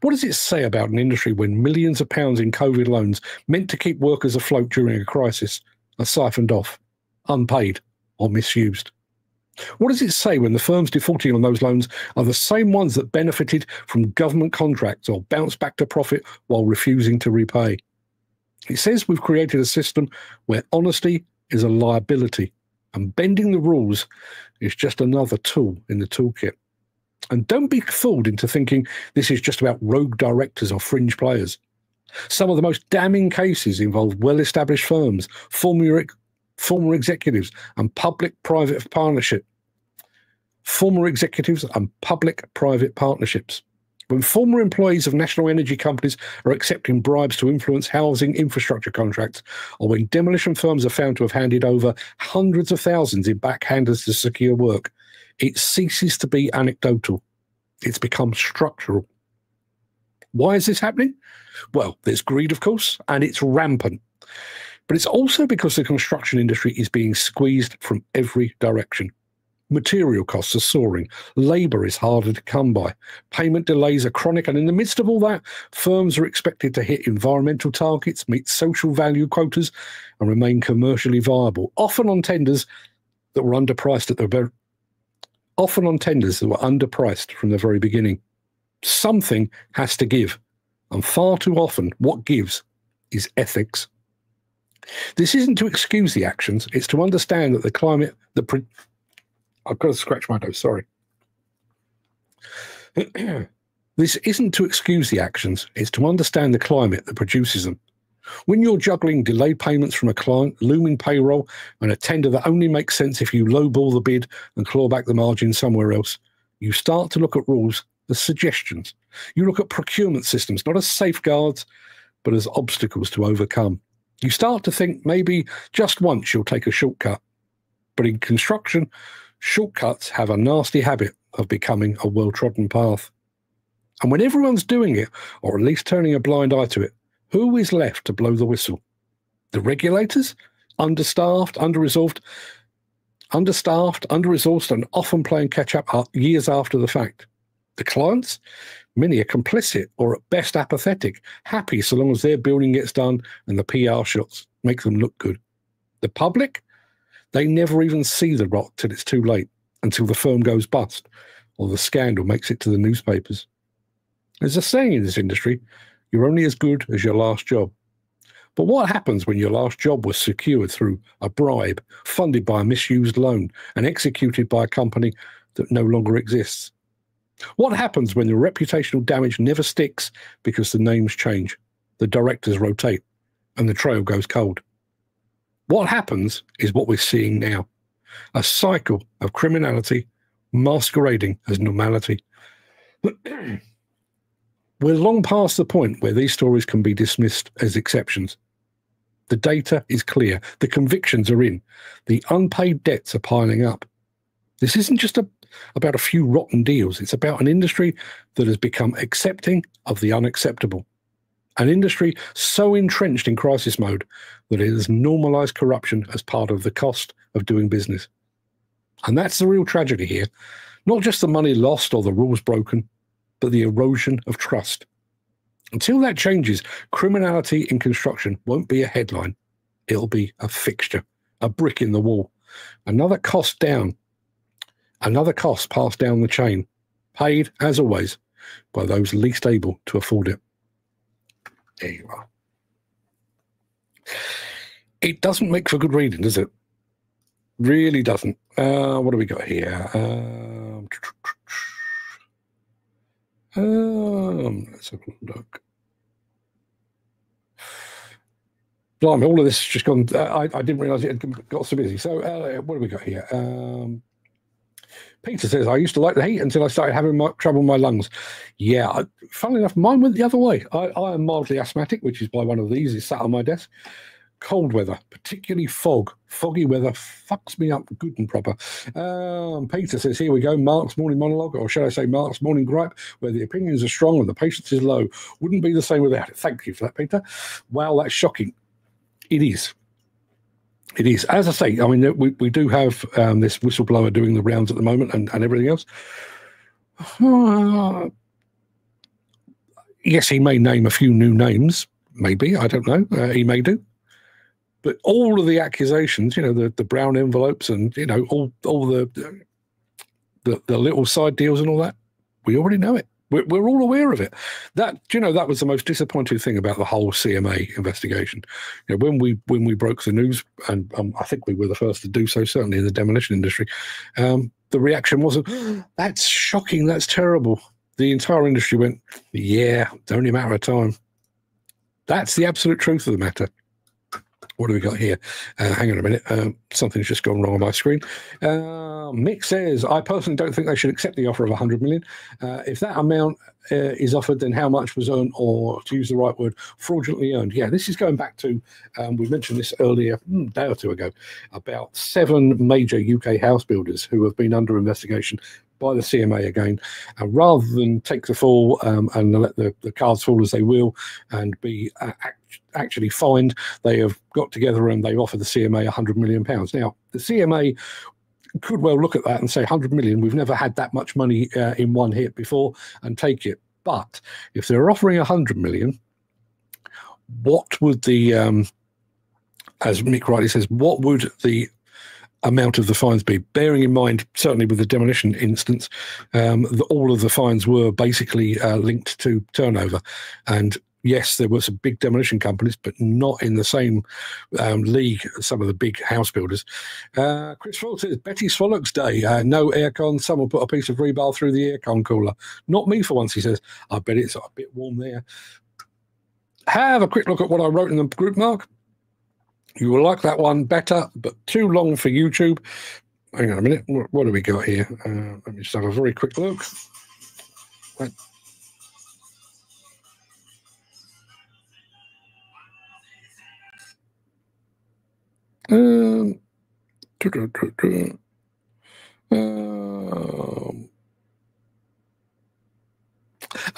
What does it say about an industry when millions of pounds in COVID loans meant to keep workers afloat during a crisis are siphoned off, unpaid or misused? What does it say when the firms defaulting on those loans are the same ones that benefited from government contracts or bounced back to profit while refusing to repay? It says we've created a system where honesty is a liability and bending the rules is just another tool in the toolkit. And don't be fooled into thinking this is just about rogue directors or fringe players. Some of the most damning cases involve well-established firms, former executives and public-private partnership. Former executives and public-private partnerships. When former employees of national energy companies are accepting bribes to influence housing infrastructure contracts, or when demolition firms are found to have handed over hundreds of thousands in backhanders to secure work, it ceases to be anecdotal. It's become structural. Why is this happening? Well, there's greed, of course, and it's rampant. But it's also because the construction industry is being squeezed from every direction. Material costs are soaring. Labour is harder to come by. Payment delays are chronic. And in the midst of all that, firms are expected to hit environmental targets, meet social value quotas, and remain commercially viable, often on tenders that were underpriced from the very beginning. Something has to give. And far too often, what gives is ethics. This isn't to excuse the actions. It's to understand that the climate... I've got to scratch my nose, sorry. This isn't to excuse the actions. It's to understand the climate that produces them. When you're juggling delayed payments from a client, looming payroll, and a tender that only makes sense if you lowball the bid and claw back the margin somewhere else, you start to look at rules as suggestions. You look at procurement systems not as safeguards, but as obstacles to overcome. You start to think maybe just once you'll take a shortcut. But in construction, shortcuts have a nasty habit of becoming a well-trodden path. And when everyone's doing it, or at least turning a blind eye to it, who is left to blow the whistle? The regulators? Understaffed, under-resourced, and often playing catch-up years after the fact. The clients? Many are complicit or at best apathetic, happy so long as their building gets done and the PR shots make them look good. The public? They never even see the rot till it's too late, until the firm goes bust, or the scandal makes it to the newspapers. There's a saying in this industry, you're only as good as your last job. But what happens when your last job was secured through a bribe, funded by a misused loan, and executed by a company that no longer exists? What happens when the reputational damage never sticks because the names change, the directors rotate, and the trail goes cold? What happens is what we're seeing now, a cycle of criminality masquerading as normality. We're long past the point where these stories can be dismissed as exceptions. The data is clear. The convictions are in. The unpaid debts are piling up. This isn't just about a few rotten deals. It's about an industry that has become accepting of the unacceptable. An industry so entrenched in crisis mode that it has normalized corruption as part of the cost of doing business. And that's the real tragedy here. Not just the money lost or the rules broken, but the erosion of trust. Until that changes, criminality in construction won't be a headline. It'll be a fixture, a brick in the wall. Another cost down, another cost passed down the chain, paid, as always, by those least able to afford it. There you are. It doesn't make for good reading, does it? Really doesn't. What do we got here? Let's have a look. Blimey, all of this has just gone. I didn't realise it had got so busy. So what do we got here? Peter says, I used to like the heat until I started having trouble with my lungs. Yeah, funnily enough, mine went the other way. I am mildly asthmatic, which is why one of these is sat on my desk. Cold weather, particularly foggy weather, fucks me up good and proper. Peter says, here we go, Mark's morning monologue, or should I say Mark's morning gripe, where the opinions are strong and the patience is low. Wouldn't be the same without it. Thank you for that, Peter. Wow, that's shocking. It is. It is. As I say, I mean, we do have this whistleblower doing the rounds at the moment and everything else. Yes, he may name a few new names, maybe, I don't know. He may do. But all of the accusations, you know, the brown envelopes and, you know, all the little side deals and all that, we already know it. We're all aware of it. That, you know, that was the most disappointing thing about the whole CMA investigation. You know, when we broke the news, and I think we were the first to do so, certainly in the demolition industry, the reaction wasn't, that's shocking, that's terrible. The entire industry went, yeah, it's only a matter of time. That's the absolute truth of the matter. What do we got here? Hang on a minute. Something's just gone wrong on my screen. Mick says, I personally don't think they should accept the offer of 100 million. If that amount is offered, then how much was earned, or to use the right word, fraudulently earned? Yeah, this is going back to, we mentioned this earlier, a day or two ago, about 7 major UK house builders who have been under investigation by the CMA again, rather than take the fall and let the cards fall as they will and be actually fined, they have got together and they've offered the CMA £100 million. Now, the CMA could well look at that and say 100 million, we've never had that much money in one hit before, and take it. But if they're offering 100 million, what would the, as Mick rightly says, what would the amount of the fines be, bearing in mind, certainly with the demolition instance, that all of the fines were basically linked to turnover. And yes, there were some big demolition companies, but not in the same league as some of the big house builders. Chris Ford says, Betty Swallock's day, no aircon, someone put a piece of rebar through the aircon cooler. Not me for once, he says. I bet it's a bit warm there. Have a quick look at what I wrote in the group, Mark. You will like that one better, but too long for YouTube. Hang on a minute. What do we got here? Let me just have a very quick look. Right.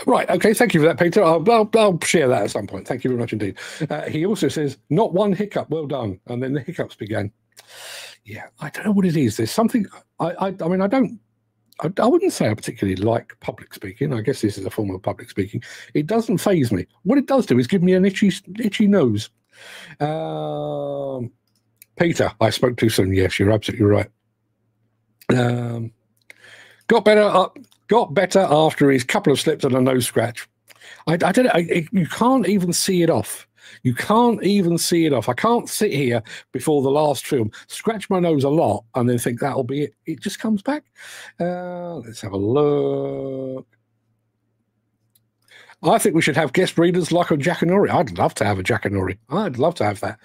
Right, okay, thank you for that, Peter. I'll share that at some point. Thank you very much indeed. He also says, not one hiccup, well done. And then the hiccups began. Yeah, I don't know what it is. There's something, I mean, I wouldn't say I particularly like public speaking. I guess this is a form of public speaking. It doesn't faze me. What it does do is give me an itchy nose. Peter, I spoke too soon. Yes, you're absolutely right. Got better. got better after his couple of slips and a nose scratch. I don't know. You can't even see it off. You can't even see it off. I can't sit here before the last film, scratch my nose a lot, and then think that'll be it. It just comes back. Let's have a look. I think we should have guest readers like a Jackanory. I'd love to have a Jackanory. I'd love to have that.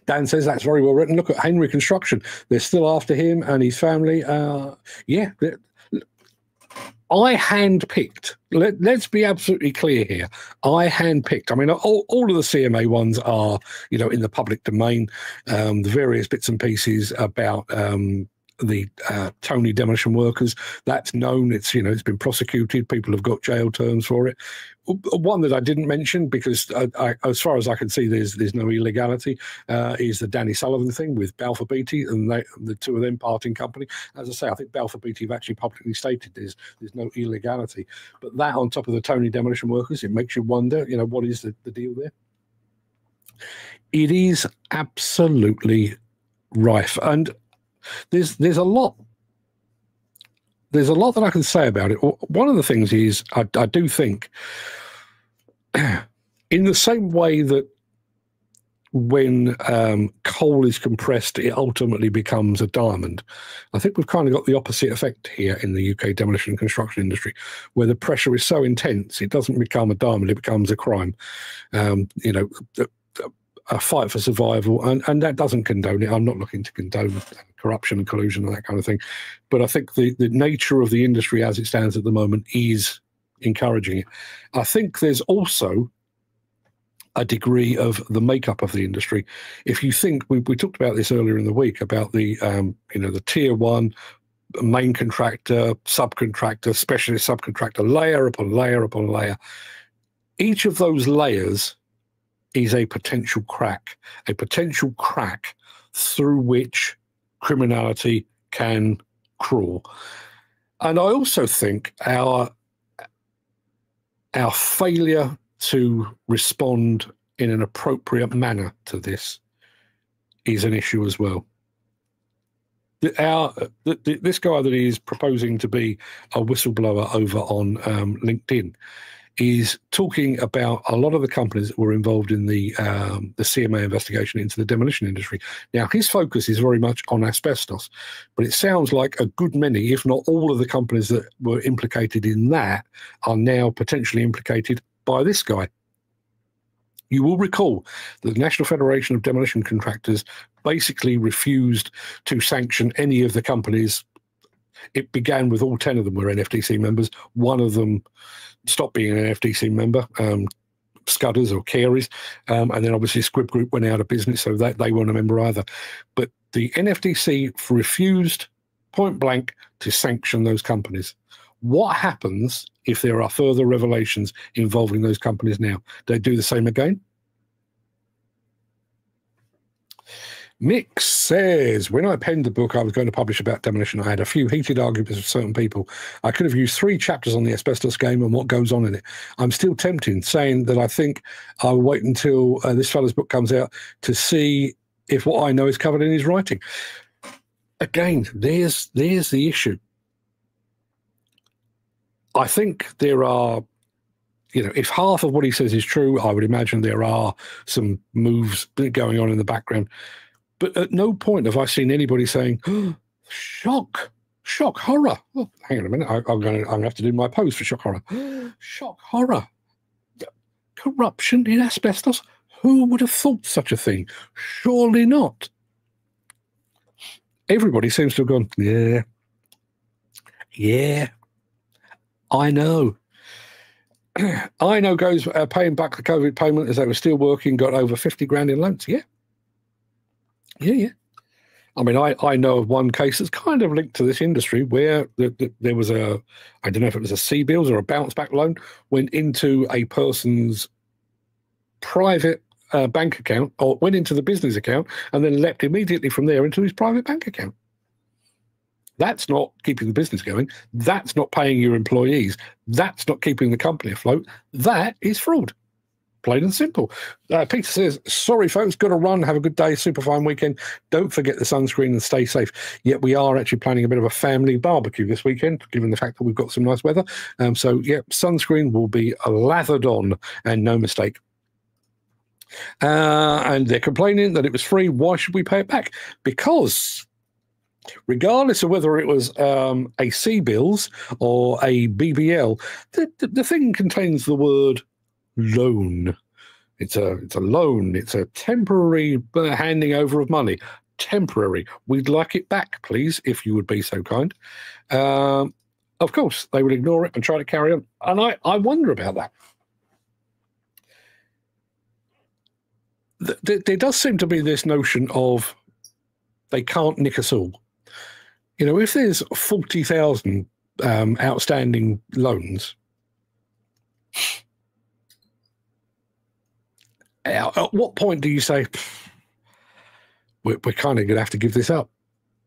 Dan says that's very well written. Look at Henry Construction. They're still after him and his family. Yeah. I handpicked. Let's be absolutely clear here. I handpicked. I mean, all of the CMA ones are, you know, in the public domain. The various bits and pieces about the Tony demolition workers, that's known. It's, you know, it's been prosecuted. People have got jail terms for it. One that I didn't mention because as far as I can see, there's no illegality, is the Danny Sullivan thing with Balfour Beatty and the two of them parting company. As I say, I think Balfour Beatty have actually publicly stated there's no illegality. But that on top of the Tony demolition workers, it makes you wonder, you know, what is the deal there? It is absolutely rife. And there's a lot that I can say about it. One of the things is I do think in the same way that when coal is compressed, it ultimately becomes a diamond. I think we've kind of got the opposite effect here in the UK demolition and construction industry, where the pressure is so intense, it doesn't become a diamond, it becomes a crime. You know, a fight for survival, and that doesn't condone it. I'm not looking to condone corruption and collusion and that kind of thing, but I think the nature of the industry as it stands at the moment is encouraging it. I think there's also a degree of the makeup of the industry. If you think, we talked about this earlier in the week about the you know, the tier one, main contractor, subcontractor, specialist subcontractor, layer upon layer upon layer. Each of those layers is a potential crack through which criminality can crawl. And I also think our failure to respond in an appropriate manner to this is an issue as well. This guy that is proposing to be a whistleblower over on LinkedIn is talking about a lot of the companies that were involved in the CMA investigation into the demolition industry. Now, his focus is very much on asbestos, but it sounds like a good many, if not all of the companies that were implicated in that are now potentially implicated by this guy. You will recall that the National Federation of Demolition Contractors basically refused to sanction any of the companies. It began with all 10 of them were NFDC members. One of them stopped being an NFDC member, Scudders or Careys, and then obviously Squibb Group went out of business, so that they weren't a member either. But the NFDC refused point blank to sanction those companies. What happens if there are further revelations involving those companies now? Do they do the same again? Mick says, when I penned the book I was going to publish about demolition, I had a few heated arguments with certain people. I could have used 3 chapters on the asbestos game and what goes on in it. I'm still tempted, saying that I think I'll wait until this fellow's book comes out to see if what I know is covered in his writing. Again, there's the issue. I think there are, you know, if half of what he says is true, I would imagine there are some moves going on in the background. But at no point have I seen anybody saying, oh, shock, horror. Oh, hang on a minute, I'm going to have to do my pose for shock, horror. Shock, horror. Corruption in asbestos? Who would have thought such a thing? Surely not. Everybody seems to have gone, yeah, I know. I know goes paying back the COVID payment as they were still working, got over 50 grand in loans. Yeah. I mean, I know of one case that's kind of linked to this industry where there was I don't know if it was a CBILS or a bounce back loan, went into a person's private bank account, or went into the business account and then leapt immediately from there into his private bank account. That's not keeping the business going. That's not paying your employees. That's not keeping the company afloat. That is fraud. Plain and simple. Peter says, sorry, folks, got to run. Have a good day. Super fine weekend. Don't forget the sunscreen and stay safe. Yet we are actually planning a bit of a family barbecue this weekend, given the fact that we've got some nice weather. So, yeah, sunscreen will be lathered on, and no mistake. And they're complaining that it was free. Why should we pay it back? Because regardless of whether it was a C-bills or a BBL, the thing contains the word loan. It's a loan. It's a temporary handing over of money. Temporary. We'd like it back, please, if you would be so kind. Of course, they would ignore it and try to carry on. And I wonder about that. There does seem to be this notion of they can't nick us all. You know, if there's 40,000 outstanding loans, at what point do you say, we're kind of going to have to give this up?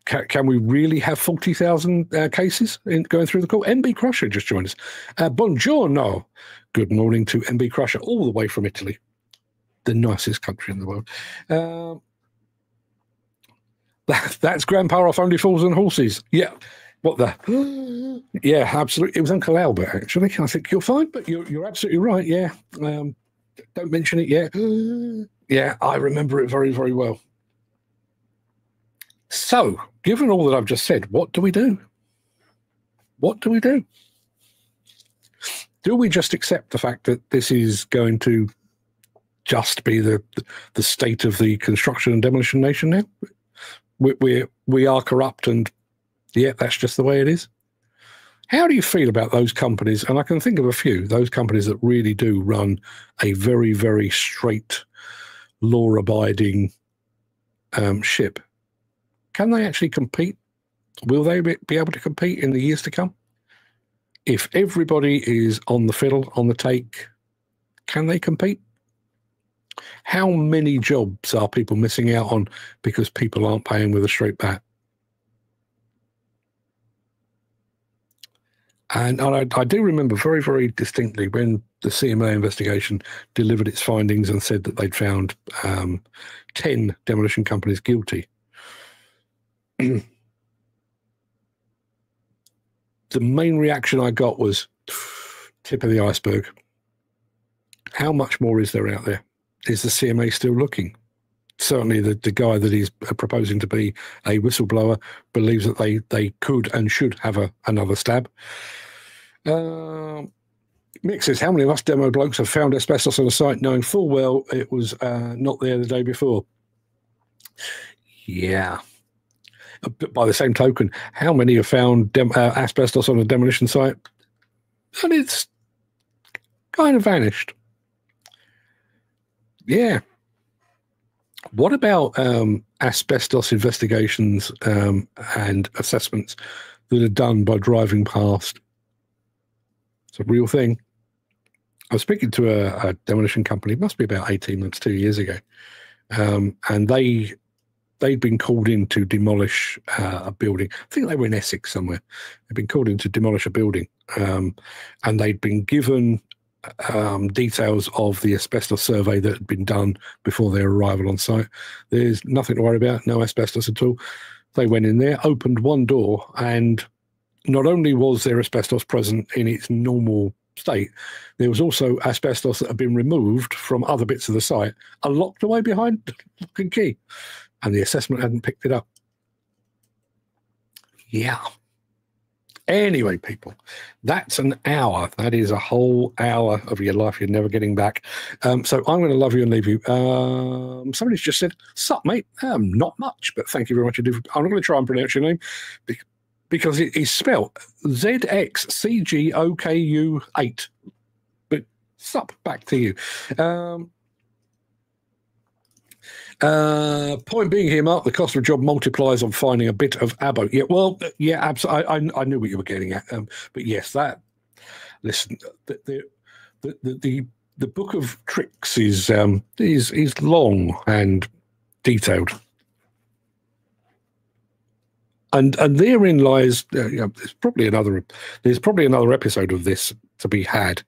Can we really have 40,000 cases going through the court? MB Crusher just joined us. Buongiorno. Good morning to MB Crusher, all the way from Italy, the nicest country in the world. That's Grandpa off Only Fools and Horses. Yeah. What the? Yeah, absolutely. It was Uncle Albert, actually. I think you're fine, but you're absolutely right. Yeah. Don't mention it yet. Yeah, I remember it very, very well. So, given all that I've just said, what do we do? What do we do? Do we just accept the fact that this is going to just be the state of the construction and demolition nation now? We are corrupt, and yeah, that's just the way it is. How do you feel about those companies? And I can think of a few, those companies that really do run a very, very straight, law-abiding ship. Can they actually compete? Will they be able to compete in the years to come? If everybody is on the fiddle, on the take, can they compete? How many jobs are people missing out on because people aren't paying with a straight bat? And I do remember very, very distinctly when the CMA investigation delivered its findings and said that they'd found 10 demolition companies guilty. The main reaction I got was tip of the iceberg. How much more is there out there? Is the CMA still looking? Certainly the guy that is proposing to be a whistleblower believes that they could and should have another stab. Mick says, how many of us demo blokes have found asbestos on a site knowing full well it was not there the day before? Yeah. But by the same token, how many have found asbestos on a demolition site and it's kind of vanished? Yeah. What about asbestos investigations and assessments that are done by driving past? It's a real thing. I was speaking to a demolition company, it must be about 18 months, 2 years ago, and they'd been called in to demolish a building. I think they were in Essex somewhere. They'd been called in to demolish a building, and they'd been given details of the asbestos survey that had been done before their arrival on site. There's nothing to worry about, no asbestos at all. They went in there, opened one door, and not only was there asbestos present in its normal state, there was also asbestos that had been removed from other bits of the site and locked away behind lock and key, and the assessment hadn't picked it up. Yeah. Anyway, people, that's an hour. That is a whole hour of your life you're never getting back. So I'm going to love you and leave you. Somebody's just said, sup, mate? Not much, but thank you very much. I'm not going to try and pronounce your name because it is spelled ZXCGOKU8. But sup, back to you. Point being here, Mark, the cost of a job multiplies on finding a bit of abo. Yeah, well, yeah, absolutely. I knew what you were getting at. But yes, listen, the book of tricks is long and detailed, and therein lies. There's probably another episode of this to be had.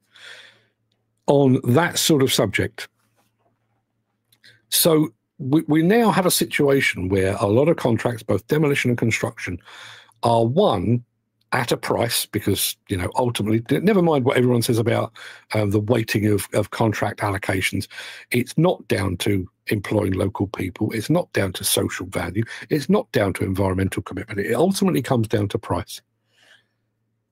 on that sort of subject. So we now have a situation where a lot of contracts, both demolition and construction, are won at a price because, you know, ultimately, never mind what everyone says about the weighting of contract allocations, it's not down to employing local people. It's not down to social value. It's not down to environmental commitment. It ultimately comes down to price.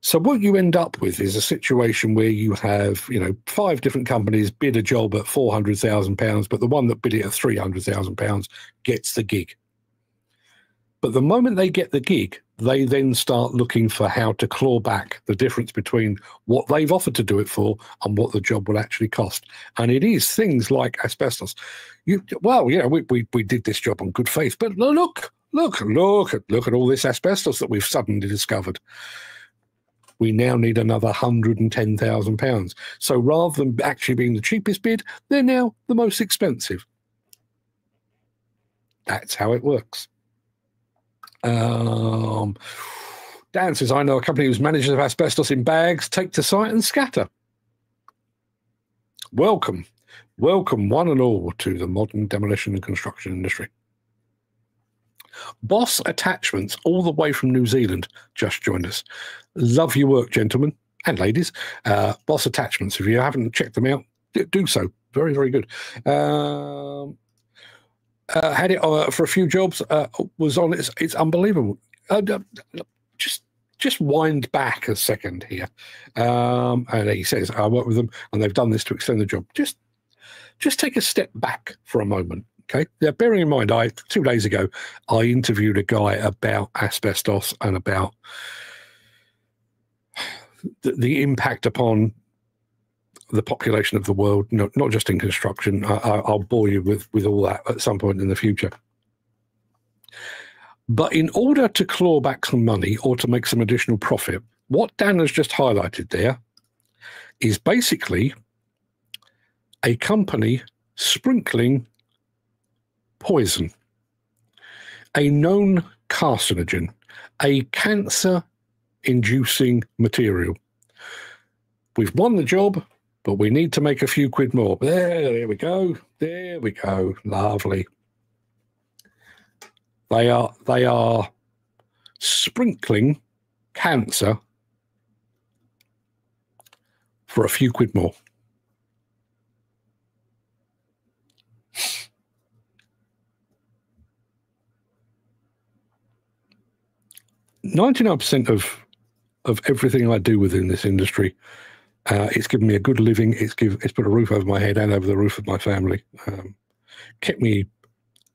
So what you end up with is a situation where you have, you know, 5 different companies bid a job at £400,000, but the one that bid it at £300,000 gets the gig. But the moment they get the gig, they then start looking for how to claw back the difference between what they've offered to do it for and what the job will actually cost. And it is things like asbestos. We did this job on good faith, but look at all this asbestos that we've suddenly discovered. We now need another £110,000. So rather than actually being the cheapest bid, they're now the most expensive. That's how it works. Dan says, I know a company whose managers of asbestos in bags take to site and scatter. Welcome one and all to the modern demolition and construction industry. Boss Attachments, all the way from New Zealand, just joined us. Love your work, gentlemen and ladies. Boss Attachments, if you haven't checked them out, do so. Very, very good. Had it for a few jobs, was on it's unbelievable. Just wind back a second here. And he says, I work with them and they've done this to extend the job. Just take a step back for a moment. Okay. Now, bearing in mind, 2 days ago, I interviewed a guy about asbestos and about the impact upon the population of the world, not just in construction. I'll bore you with all that at some point in the future. But in order to claw back some money or to make some additional profit, what Dan has just highlighted there is basically a company sprinkling poison, a known carcinogen, a cancer-inducing material. We've won the job, but we need to make a few quid more. There we go. There we go. Lovely. They are sprinkling cancer for a few quid more. 99% of everything I do within this industry, it's given me a good living. It's put a roof over my head and over the roof of my family. Kept me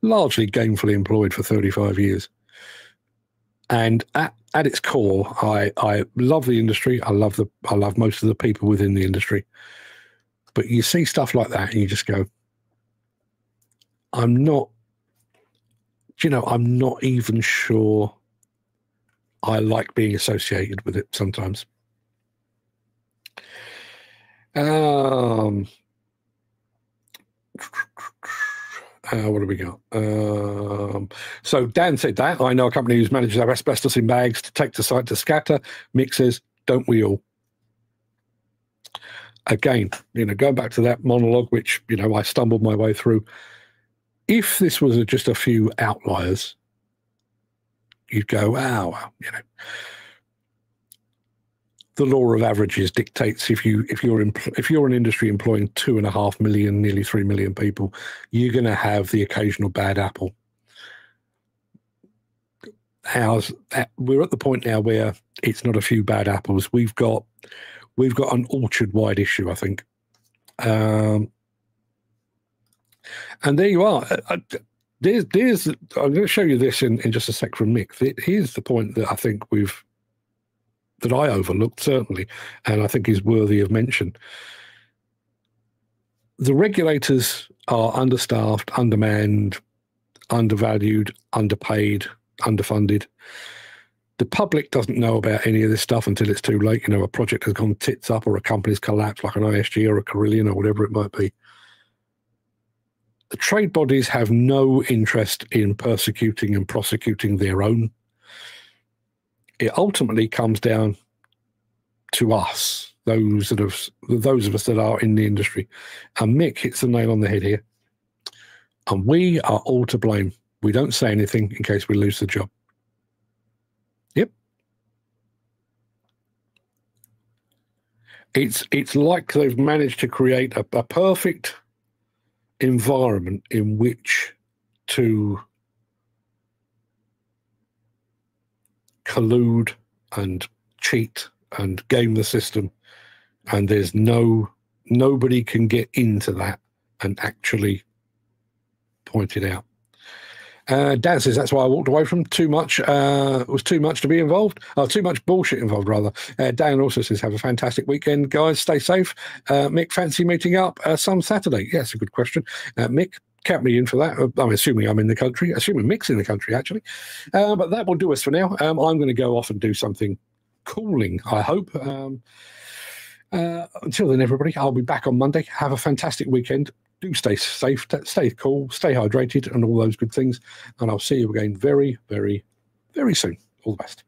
largely gainfully employed for 35 years. And at its core, I love the industry. I love most of the people within the industry. But you see stuff like that and you just go, I'm not even sure I like being associated with it sometimes. What do we got? So Dan said that. I know a company whose managers have asbestos in bags to take to site to scatter. Mick says, don't we all? Again, going back to that monologue, which, I stumbled my way through. If this was just a few outliers, you'd go, wow, the law of averages dictates if you're an industry employing 2.5 million, nearly 3 million people, you're going to have the occasional bad apple. We're at the point now where it's not a few bad apples. We've got an orchard-wide issue, I think. And there you are. I'm going to show you this in just a sec from Mick. Here's the point that I think that I overlooked, certainly, and I think is worthy of mention. The regulators are understaffed, undermanned, undervalued, underpaid, underfunded. The public doesn't know about any of this stuff until it's too late. A project has gone tits up or a company's collapsed like an ISG or a Carillion or whatever it might be. The trade bodies have no interest in persecuting and prosecuting their own. It ultimately comes down to us those of us that are in the industry. And Mick hits the nail on the head here. And we are all to blame. We don't say anything in case we lose the job. Yep. It's like they've managed to create a perfect environment in which to collude and cheat and game the system, and there's nobody can get into that and actually point it out. Dan says that's why I walked away from too much. It was too much to be involved. Too much bullshit involved, rather. Dan also says have a fantastic weekend, guys. Stay safe. Mick, fancy meeting up some Saturday? Yes, a good question. Mick, count me in for that. I'm assuming I'm in the country. Assuming Mick's in the country, actually. But that will do us for now. I'm going to go off and do something cooling, I hope. Until then, everybody, I'll be back on Monday. Have a fantastic weekend. Do stay safe, stay cool, stay hydrated, and all those good things. And I'll see you again very, very, very soon. All the best.